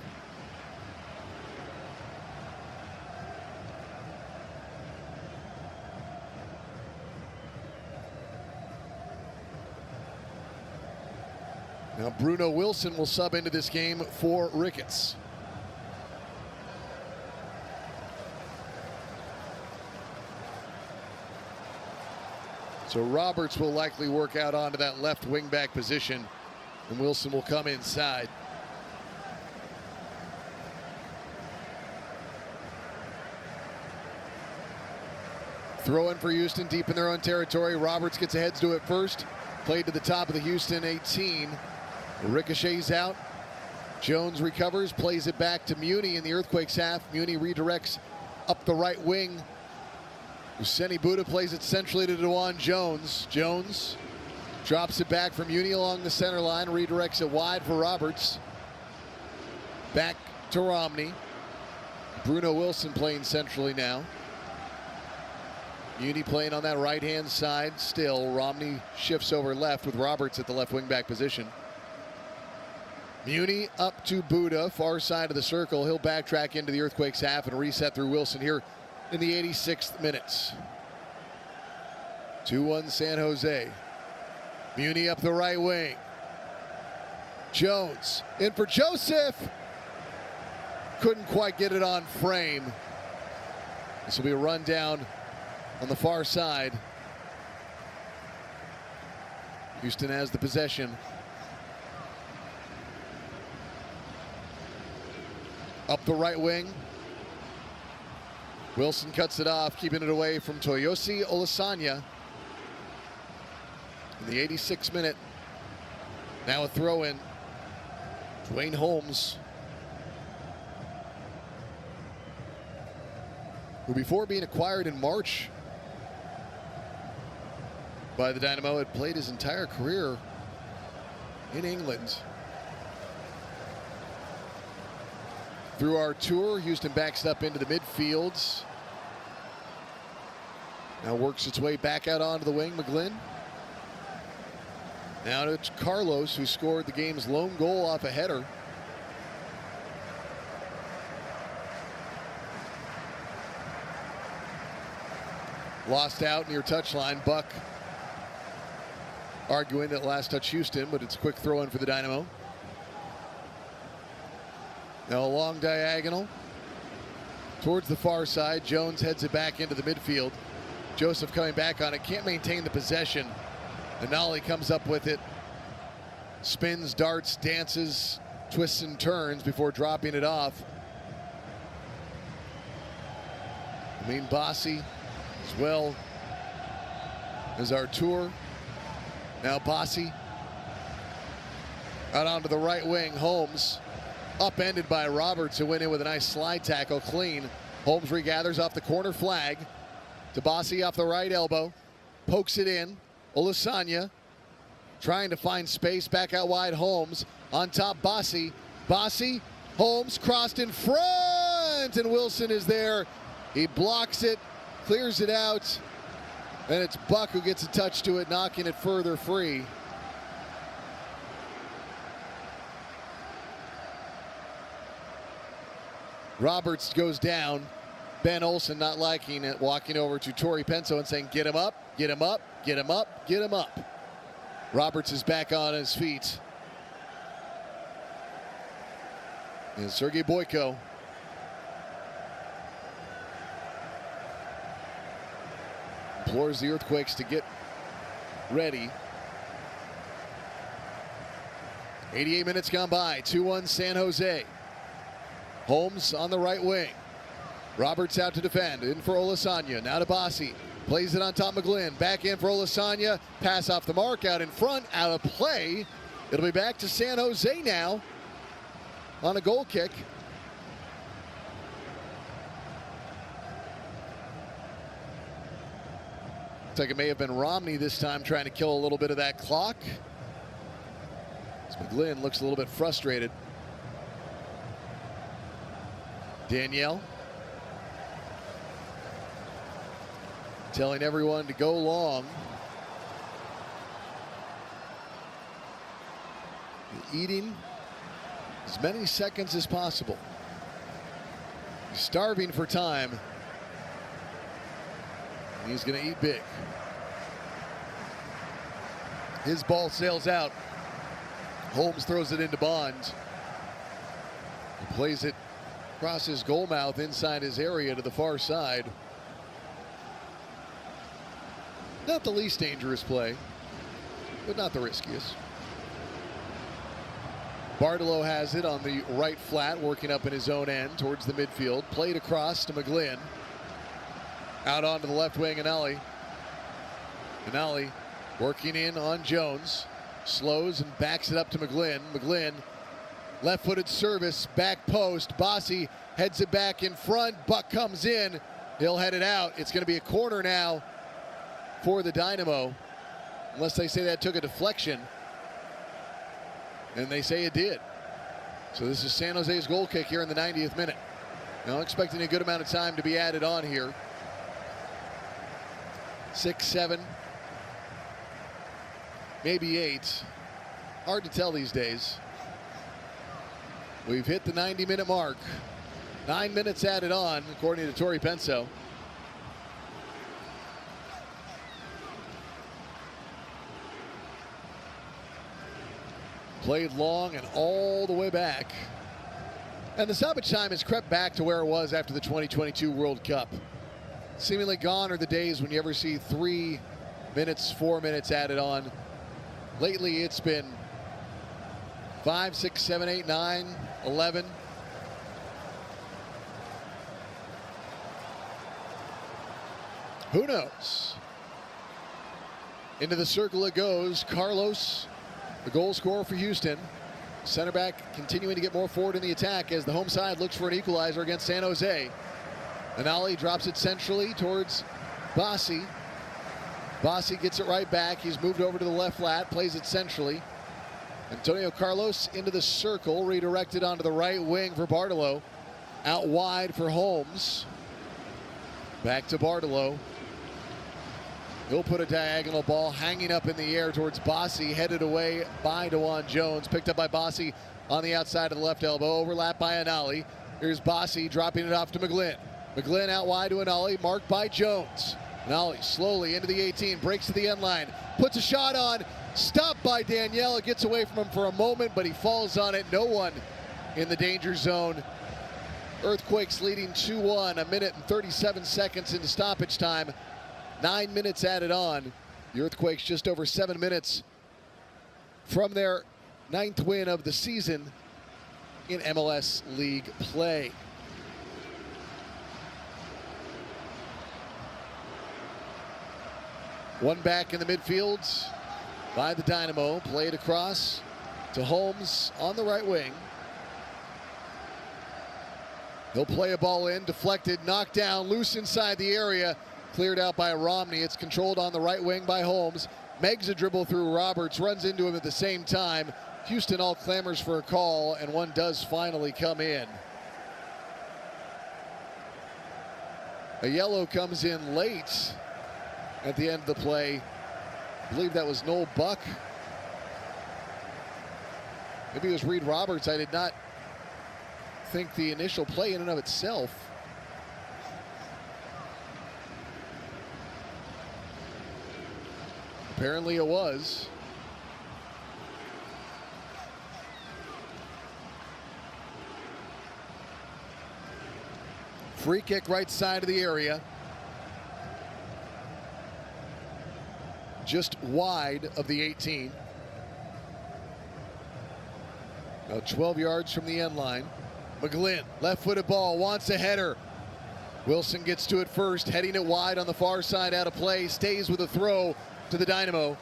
S1: Now Bruno Wilson will sub into this game for Ricketts. So Roberts will likely work out onto that left wingback position, and Wilson will come inside. Throw in for Houston deep in their own territory. Roberts gets ahead to it first. Played to the top of the Houston 18. Ricochets out. Jones recovers, plays it back to Muni in the Earthquakes half. Muni redirects up the right wing. Useni Buddha plays it centrally to DeJuan Jones. Jones drops it back from Muni along the center line, redirects it wide for Roberts. Back to Romney. Bruno Wilson playing centrally now. Muni playing on that right-hand side still. Romney shifts over left with Roberts at the left wing-back position. Muni up to Buddha, far side of the circle. He'll backtrack into the Earthquakes half and reset through Wilson here in the 86th minute. 2-1 San Jose. Muni up the right wing. Jones in for Joseph. Couldn't quite get it on frame. This will be a run down on the far side. Houston has the possession. Up the right wing. Wilson cuts it off, keeping it away from Toyosi Olasanya. In the 86th minute. Now a throw in. Dwayne Holmes, who before being acquired in March by the Dynamo had played his entire career in England. Through our tour, Houston backs up into the midfields. Now works its way back out onto the wing. McGlynn. Now it's Carlos, who scored the game's lone goal off a header. Lost out near touchline. Buck arguing that last touch Houston, but it's a quick throw in for the Dynamo. Now a long diagonal towards the far side. Jones heads it back into the midfield. Joseph coming back on it, can't maintain the possession. Anali comes up with it. Spins, darts, dances, twists and turns before dropping it off. Amin Bassi as well as Artur. Now Bassi out onto the right wing. Holmes upended by Roberts, who went in with a nice slide tackle, clean. Holmes regathers off the corner flag. To Bassi off the right elbow. Pokes it in. Olasanya trying to find space. Back out wide. Holmes on top. Bassi. Bassi. Holmes crossed in front. And Wilson is there. He blocks it. Clears it out. And it's Buck who gets a touch to it, knocking it further free. Roberts goes down. Ben Olsen not liking it, walking over to Torrey Penso and saying, get him up, get him up, get him up, get him up. Roberts is back on his feet. And Sergei Boyko implores the Earthquakes to get ready. 88 minutes gone by, 2-1 San Jose. Holmes on the right wing. Roberts out to defend. In for Olasanya. Now to Bassi. Plays it on top McGlynn. Back in for Olasanya. Pass off the mark. Out in front. Out of play. It'll be back to San Jose now on a goal kick. Looks like it may have been Romney this time trying to kill a little bit of that clock. As McGlynn looks a little bit frustrated. Danielle telling everyone to go long. Eating as many seconds as possible. Starving for time. He's going to eat big. His ball sails out. Holmes throws it into Bond. He plays it across his goal mouth inside his area to the far side. Not the least dangerous play, but not the riskiest. Bartolo has it on the right flat, working up in his own end towards the midfield. Played across to McGlynn. Out onto the left wing, Anali. Anali working in on Jones. Slows and backs it up to McGlynn. McGlynn, left-footed service, back post. Bossy heads it back in front. Buck comes in. He'll head it out. It's going to be a corner now for the Dynamo. Unless they say that took a deflection. And they say it did. So this is San Jose's goal kick here in the 90th minute. Now expecting a good amount of time to be added on here. 6, 7, maybe 8. Hard to tell these days. We've hit the 90-minute mark. 9 minutes added on, according to Tori Penso. Played long and all the way back. And the stoppage time has crept back to where it was after the 2022 World Cup. Seemingly gone are the days when you ever see 3 minutes, 4 minutes added on. Lately it's been 5, 6, 7, 8, 9, 11. Who knows? Into the circle it goes. Carlos, the goal scorer for Houston. Center back continuing to get more forward in the attack as the home side looks for an equalizer against San Jose. Anali drops it centrally towards Bossy. Bossy gets it right back. He's moved over to the left flat, plays it centrally. Antonio Carlos into the circle, redirected onto the right wing for Bartolo. Out wide for Holmes. Back to Bartolo. He'll put a diagonal ball hanging up in the air towards Bossy, headed away by DeJuan Jones. Picked up by Bossy on the outside of the left elbow, overlap by Anali. Here's Bossy dropping it off to McGlynn. McGlynn out wide to Anali, marked by Jones. Anali slowly into the 18, breaks to the end line, puts a shot on, stopped by Danielle. It gets away from him for a moment, but he falls on it. No one in the danger zone. Earthquakes leading 2-1, 1 minute and 37 seconds into stoppage time. 9 minutes added on. The Earthquakes just over 7 minutes from their 9th win of the season in MLS League play. One back in the midfield by the Dynamo. Played across to Holmes on the right wing. He'll play a ball in, deflected, knocked down, loose inside the area. Cleared out by Romney. It's controlled on the right wing by Holmes. Megs a dribble through Roberts, runs into him at the same time. Houston all clamors for a call, and one does finally come in. A yellow comes in late at the end of the play. I believe that was Noel Buck. Maybe it was Reed Roberts. I did not think the initial play in and of itself. Apparently it was. Free kick right side of the area. Just wide of the 18. About 12 yards from the end line. McGlynn, left-footed ball, wants a header. Wilson gets to it first, heading it wide on the far side, out of play, stays with a throw to the Dynamo.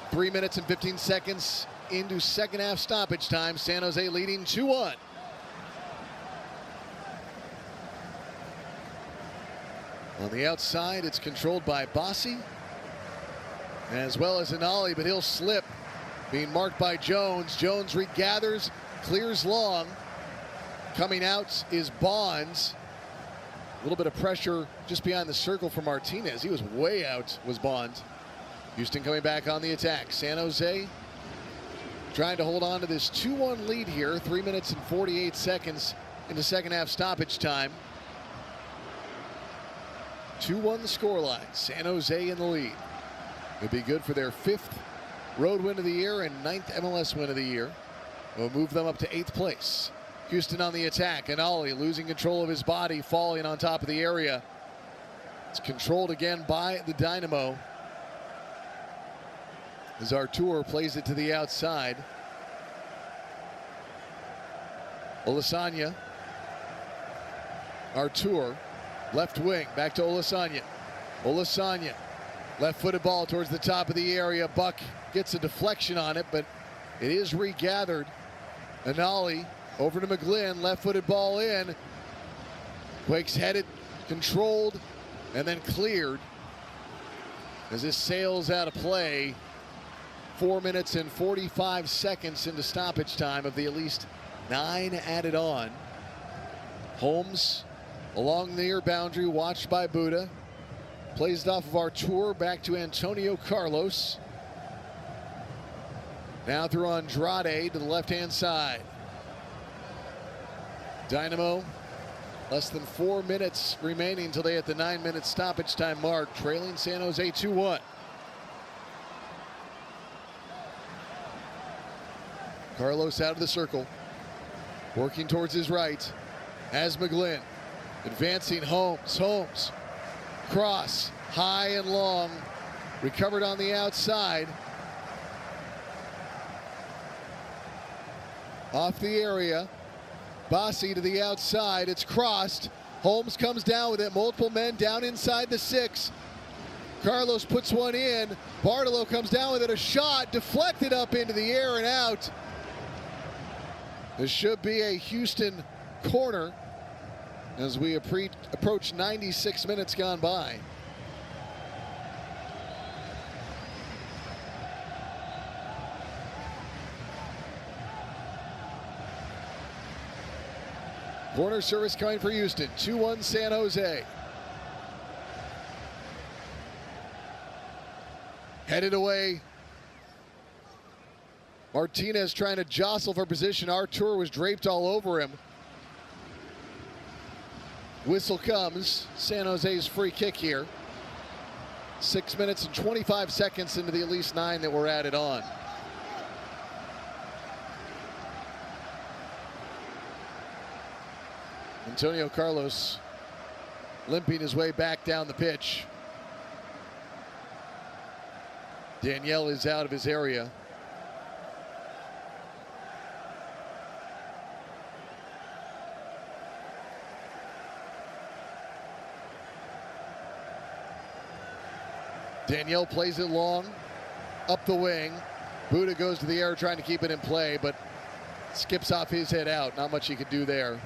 S1: 3 minutes and 15 seconds into second half stoppage time. San Jose leading 2-1. On the outside, it's controlled by Bossy as well as Anali, but he'll slip being marked by Jones. Jones regathers, clears long. Coming out is Bonds. A little bit of pressure just behind the circle for Martinez. He was way out, was Bonds. Houston coming back on the attack. San Jose trying to hold on to this 2-1 lead here. 3 minutes and 48 seconds into second half stoppage time. 2-1 the scoreline. San Jose in the lead. It'll be good for their 5th road win of the year and 9th MLS win of the year. Will move them up to 8th place. Houston on the attack, and Ollie losing control of his body, falling on top of the area. It's controlled again by the Dynamo. As Artur plays it to the outside. Olasanya. Artur, left wing, back to Olasanya. Olasanya, left-footed ball towards the top of the area. Buck gets a deflection on it, but it is regathered. Anali over to McGlynn, left-footed ball in. Quakes headed, controlled, and then cleared. As this sails out of play. 4 minutes and 45 seconds into stoppage time of the at least 9 added on. Holmes along the near boundary, watched by Buda. Plays it off of Artur, back to Antonio Carlos. Now through Andrade to the left-hand side. Dynamo, less than 4 minutes remaining until they hit the 9-minute stoppage time mark, trailing San Jose 2-1. Carlos out of the circle, working towards his right. As McGlynn, advancing Holmes. Holmes, cross, high and long, recovered on the outside. Off the area, Bassi to the outside, it's crossed. Holmes comes down with it, multiple men down inside the 6. Carlos puts one in, Bartolo comes down with it, a shot, deflected up into the air and out. This should be a Houston corner as we approach 96 minutes gone by. Corner service coming for Houston. 2-1 San Jose. Headed away. Martinez trying to jostle for position. Artur was draped all over him. Whistle comes. San Jose's free kick here. 6 minutes and 25 seconds into the at least 9 that were added on. Antonio Carlos limping his way back down the pitch. Danielle is out of his area. Danielle plays it long, up the wing. Buda goes to the air trying to keep it in play, but skips off his head out. Not much he could do there.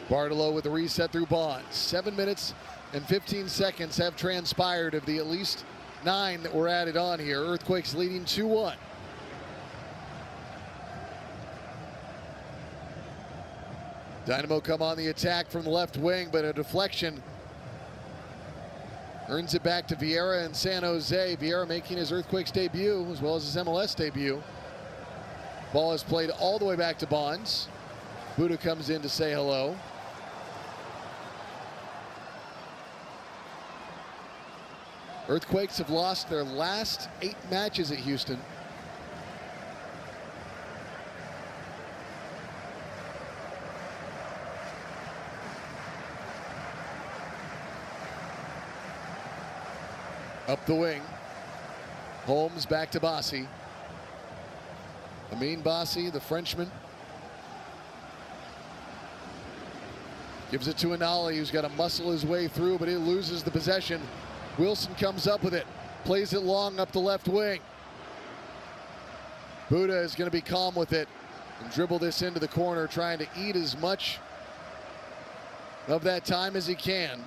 S1: Bartolo with the reset through Bonds. 7 minutes and 15 seconds have transpired of the at least 9 that were added on here. Earthquakes leading 2-1. Dynamo come on the attack from the left wing, but a deflection earns it back to Vieira and San Jose. Vieira making his Earthquakes debut as well as his MLS debut. Ball is played all the way back to Bonds. Buda comes in to say hello. Earthquakes have lost their last 8 matches at Houston. Up the wing. Holmes back to Bassi. Amin Bassi, the Frenchman. Gives it to Anali, who's got to muscle his way through, but he loses the possession. Wilson comes up with it. Plays it long up the left wing. Buda is going to be calm with it and dribble this into the corner, trying to eat as much of that time as he can.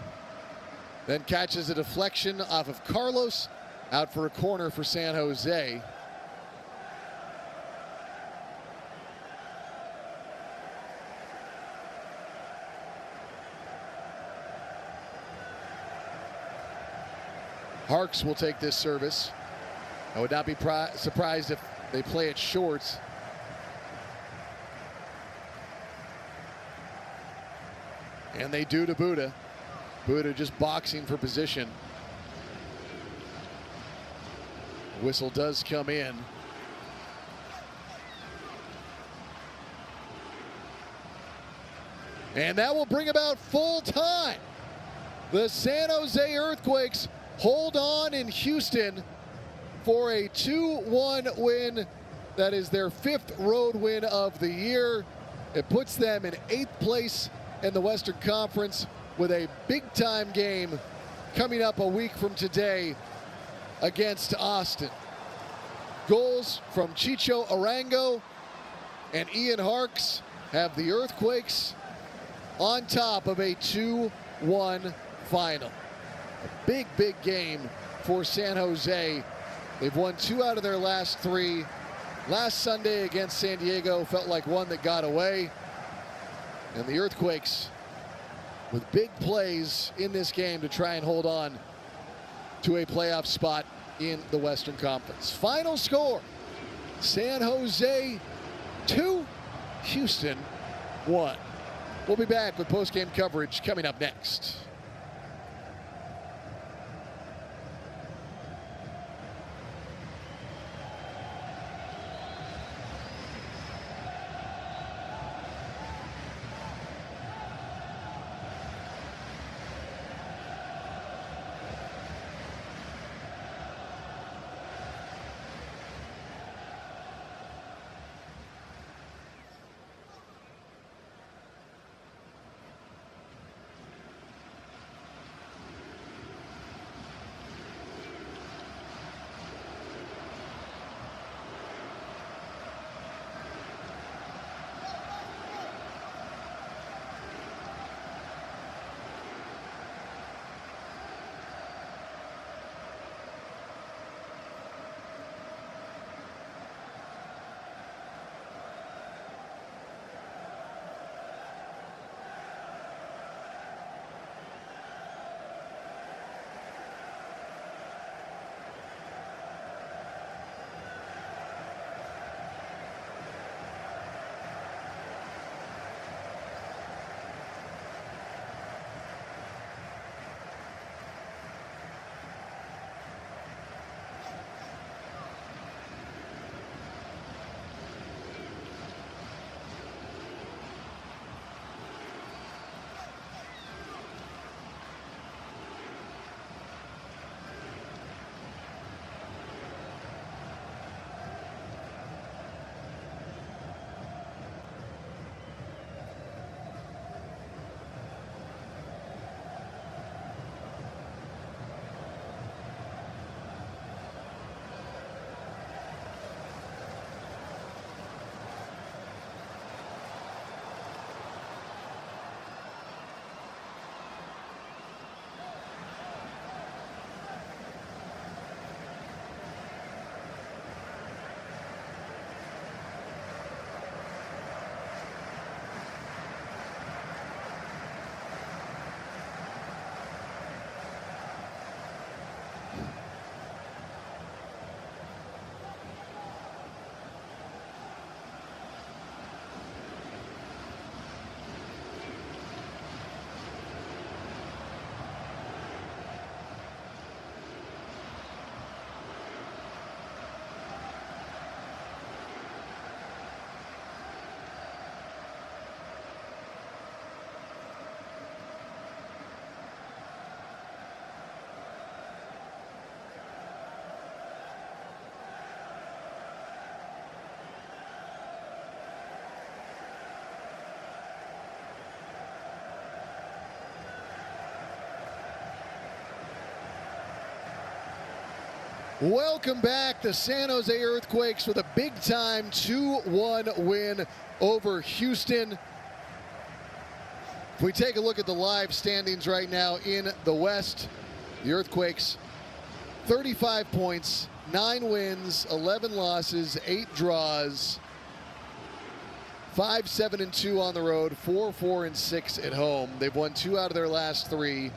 S1: Then catches a deflection off of Carlos, out for a corner for San Jose. Harks will take this service. I would not be surprised if they play it short. And they do to Buda. Buda just boxing for position. Whistle does come in. And that will bring about full time. The San Jose Earthquakes hold on in Houston for a 2-1 win. That is their 5th road win of the year. It puts them in 8th place in the Western Conference with a big-time game coming up a week from today against Austin. Goals from Chicho Arango and Ian Harks have the Earthquakes on top of a 2-1 final. A big, big game for San Jose. They've won 2 out of their last 3. Last Sunday against San Diego felt like one that got away. And the Earthquakes with big plays in this game to try and hold on to a playoff spot in the Western Conference. Final score, San Jose 2, Houston 1. We'll be back with post-game coverage coming up next. Welcome back. The San Jose Earthquakes with a big-time 2-1 win over Houston. If we take a look at the live standings right now in the West, the Earthquakes, 35 points, 9 wins, 11 losses, 8 draws, 5-7-2 on the road, 4-4-6 at home. They've won 2 out of their last 3.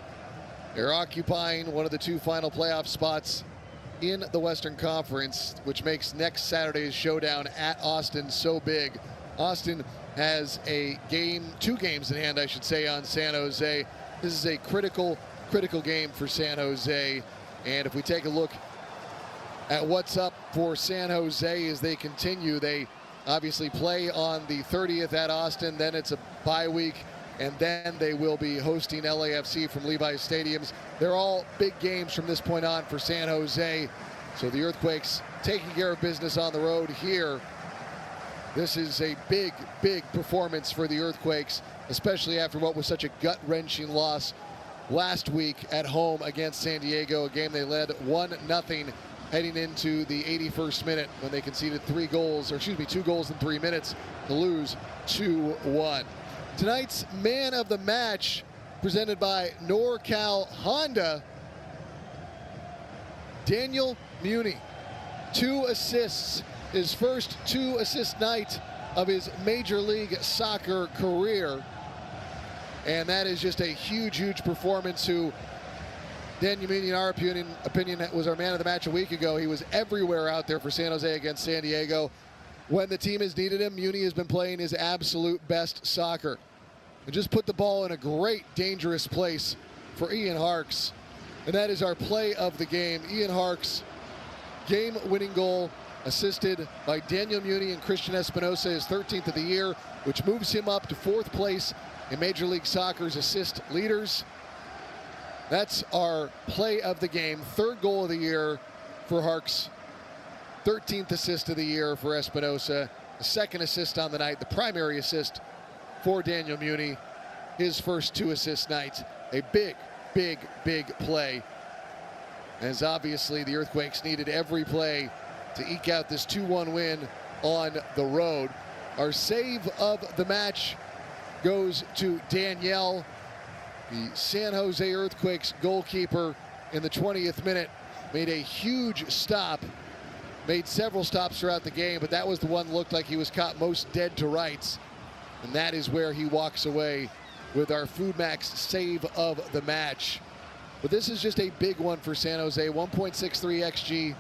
S1: They're occupying one of the 2 final playoff spots in the Western Conference, which makes next Saturday's showdown at Austin so big. Austin has a game, 2 games in hand, I should say, on San Jose. This is a critical game for San Jose. And if we take a look at what's up for San Jose as they continue, they obviously play on the 30th at Austin, then it's a bye week, and then they will be hosting LAFC from Levi's Stadiums. They're all big games from this point on for San Jose. So the Earthquakes taking care of business on the road here. This is a big performance for the Earthquakes, especially after what was such a gut-wrenching loss last week at home against San Diego, a game they led 1-0 heading into the 81st minute when they conceded 2 goals in 3 minutes to lose 2-1. Tonight's man of the match, presented by NorCal Honda, Daniel Muni. 2 assists, his first 2-assist night of his Major League Soccer career. And that is just a huge performance. Who Daniel Muni, in our opinion, was our man of the match a week ago. He was everywhere out there for San Jose against San Diego. When the team has needed him, Muni has been playing his absolute best soccer. And just put the ball in a great, dangerous place for Ian Harks. And that is our play of the game. Ian Harks, game-winning goal, assisted by Daniel Muni and Christian Espinosa, his 13th of the year, which moves him up to 4th place in Major League Soccer's assist leaders. That's our play of the game. 3rd goal of the year for Harks. 13th assist of the year for Espinosa. The 2nd assist on the night, the primary assist for Daniel Muni. His first 2-assist night. A big play. As obviously the Earthquakes needed every play to eke out this 2-1 win on the road. Our save of the match goes to Danielle, the San Jose Earthquakes goalkeeper. In the 20th minute, made a huge stop, made several stops throughout the game, but that was the one that looked like he was caught most dead to rights. And that is where he walks away with our Food Max save of the match. But this is just a big one for San Jose. 1.63 XG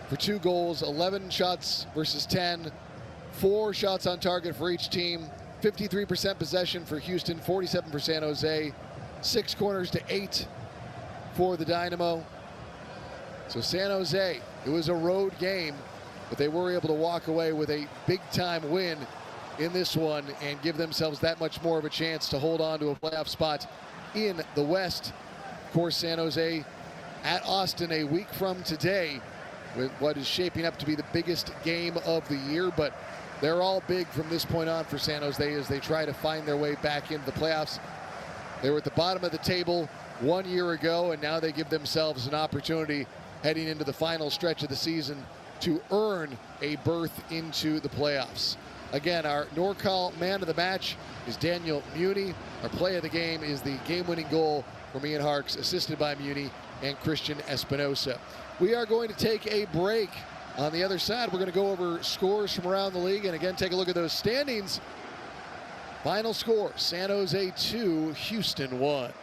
S1: for 2 goals, 11 shots versus 10, 4 shots on target for each team. 53% possession for Houston, 47% for San Jose, 6 corners to 8 for the Dynamo. So San Jose, it was a road game, but they were able to walk away with a big-time win in this one and give themselves that much more of a chance to hold on to a playoff spot in the West. Of course, San Jose at Austin a week from today with what is shaping up to be the biggest game of the year, but they're all big from this point on for San Jose as they try to find their way back into the playoffs. They were at the bottom of the table 1 year ago, and now they give themselves an opportunity heading into the final stretch of the season to earn a berth into the playoffs. Again, our NorCal man of the match is Daniel Muni. Our play of the game is the game-winning goal from Ian Harks, assisted by Muni and Christian Espinosa. We are going to take a break. On the other side, we're going to go over scores from around the league and again take a look at those standings. Final score, San Jose 2, Houston 1.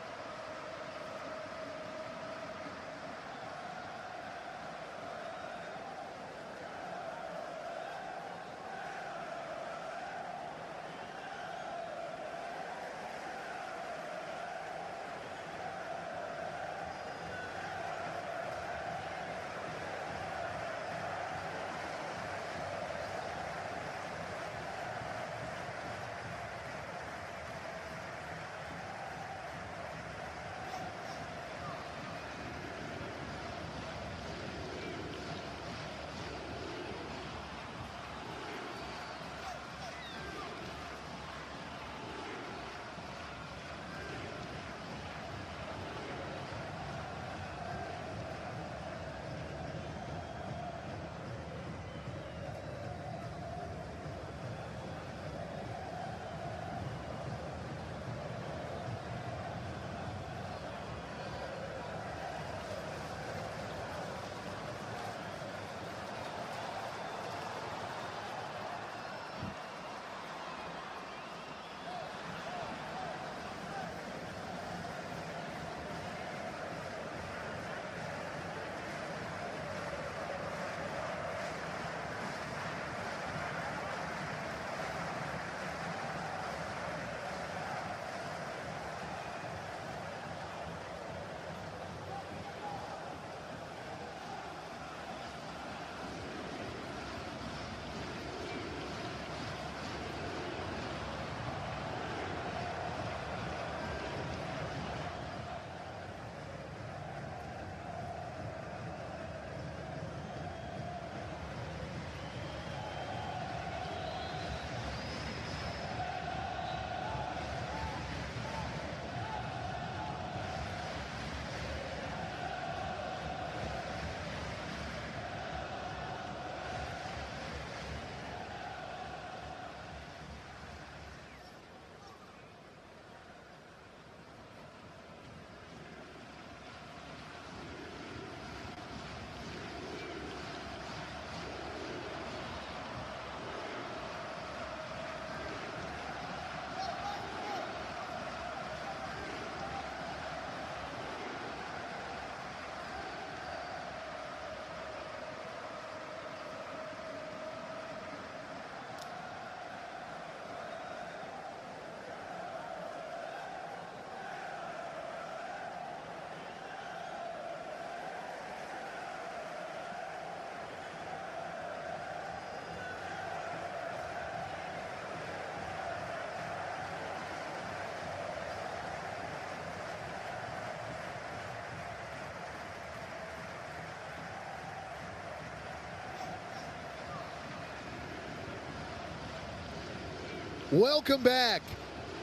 S1: Welcome back.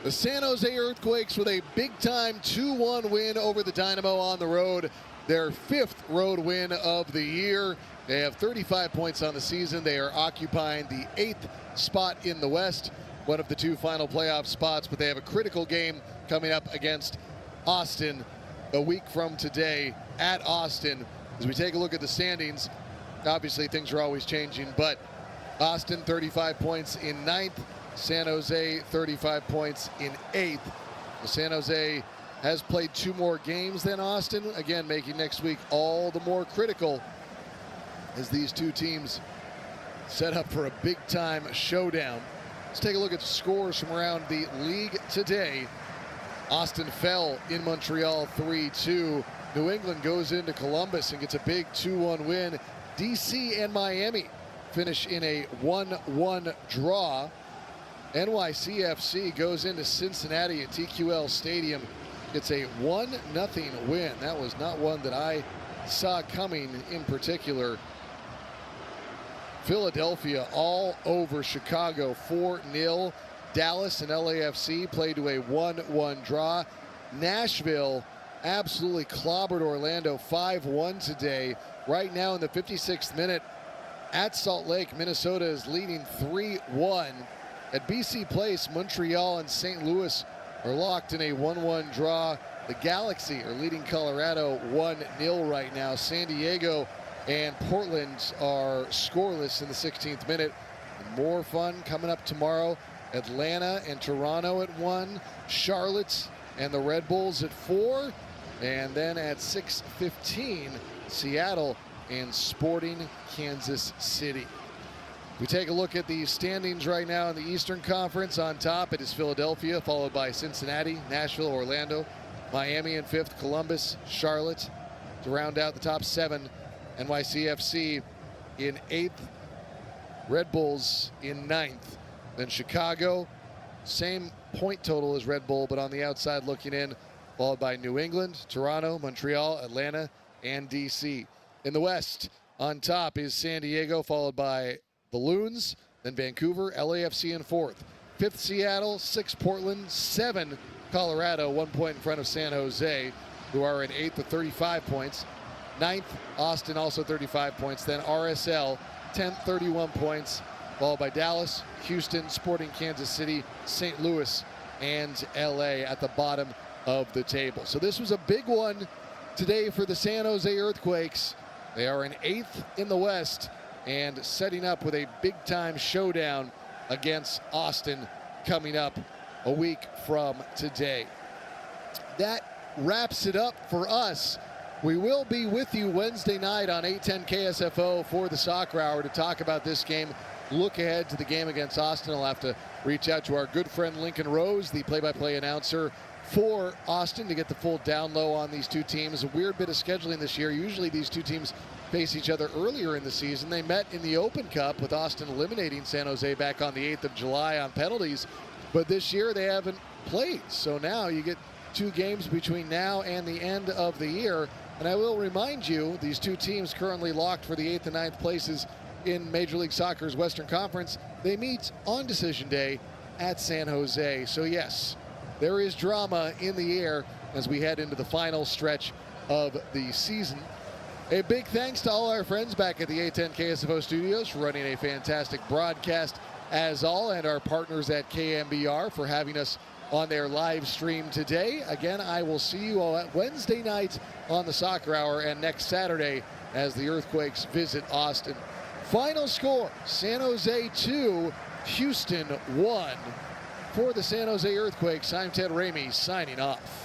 S1: The San Jose Earthquakes with a big-time 2-1 win over the Dynamo on the road. Their 5th road win of the year. They have 35 points on the season. They are occupying the 8th spot in the West, one of the 2 final playoff spots, but they have a critical game coming up against Austin a week from today at Austin. As we take a look at the standings, obviously things are always changing, but Austin 35 points in 9th. San Jose 35 points in 8th. San Jose has played 2 more games than Austin, again making next week all the more critical as these 2 teams set up for a big-time showdown. Let's take a look at the scores from around the league today. Austin fell in Montreal 3-2. New England goes into Columbus and gets a big 2-1 win. DC and Miami finish in a 1-1 draw. NYCFC goes into Cincinnati at TQL Stadium. It's a 1-0 win. That was not one that I saw coming in particular. Philadelphia all over Chicago 4-0. Dallas and LAFC played to a 1-1 draw. Nashville absolutely clobbered Orlando 5-1 today. Right now in the 56th minute at Salt Lake, Minnesota is leading 3-1. At BC Place, Montreal and St. Louis are locked in a 1-1 draw. The Galaxy are leading Colorado 1-0 right now. San Diego and Portland are scoreless in the 16th minute. And more fun coming up tomorrow. Atlanta and Toronto at 1. Charlotte and the Red Bulls at 4. And then at 6:15, Seattle and Sporting Kansas City. We take a look at the standings right now in the Eastern Conference. On top, it is Philadelphia, followed by Cincinnati, Nashville, Orlando, Miami in 5th, Columbus, Charlotte. To round out the top 7, NYCFC in 8th, Red Bulls in 9th. Then Chicago, same point total as Red Bull, but on the outside looking in, followed by New England, Toronto, Montreal, Atlanta, and DC. In the West, on top is San Diego, followed by the Loons, then Vancouver, LAFC in 4th. 5th, Seattle, 6th, Portland, 7, Colorado, 1 point in front of San Jose, who are in 8th with 35 points. 9th, Austin, also 35 points. Then RSL, 10th, 31 points, followed by Dallas, Houston, Sporting Kansas City, St. Louis, and LA at the bottom of the table. So this was a big one today for the San Jose Earthquakes. They are in 8th in the West, and setting up with a big-time showdown against Austin coming up a week from today. That wraps it up for us. We will be with you Wednesday night on 810 KSFO for the Soccer Hour to talk about this game. Look ahead to the game against Austin. I'll have to reach out to our good friend Lincoln Rose, the play-by-play announcer for Austin, to get the full down low on these 2 teams. A weird bit of scheduling this year. Usually these 2 teams face each other earlier in the season. They met in the Open Cup with Austin eliminating San Jose back on the 8th of July on penalties, but this year they haven't played. So now you get 2 games between now and the end of the year. And I will remind you, these 2 teams currently locked for the 8th and 9th places in Major League Soccer's Western Conference. They meet on decision day at San Jose. So yes, there is drama in the air as we head into the final stretch of the season. A big thanks to all our friends back at the 810 KSFO studios for running a fantastic broadcast as all, and our partners at KNBR for having us on their live stream today. Again, I will see you all at Wednesday night on the Soccer Hour and next Saturday as the Earthquakes visit Austin. Final score, San Jose 2, Houston 1. For the San Jose Earthquakes, I'm Ted Ramey signing off.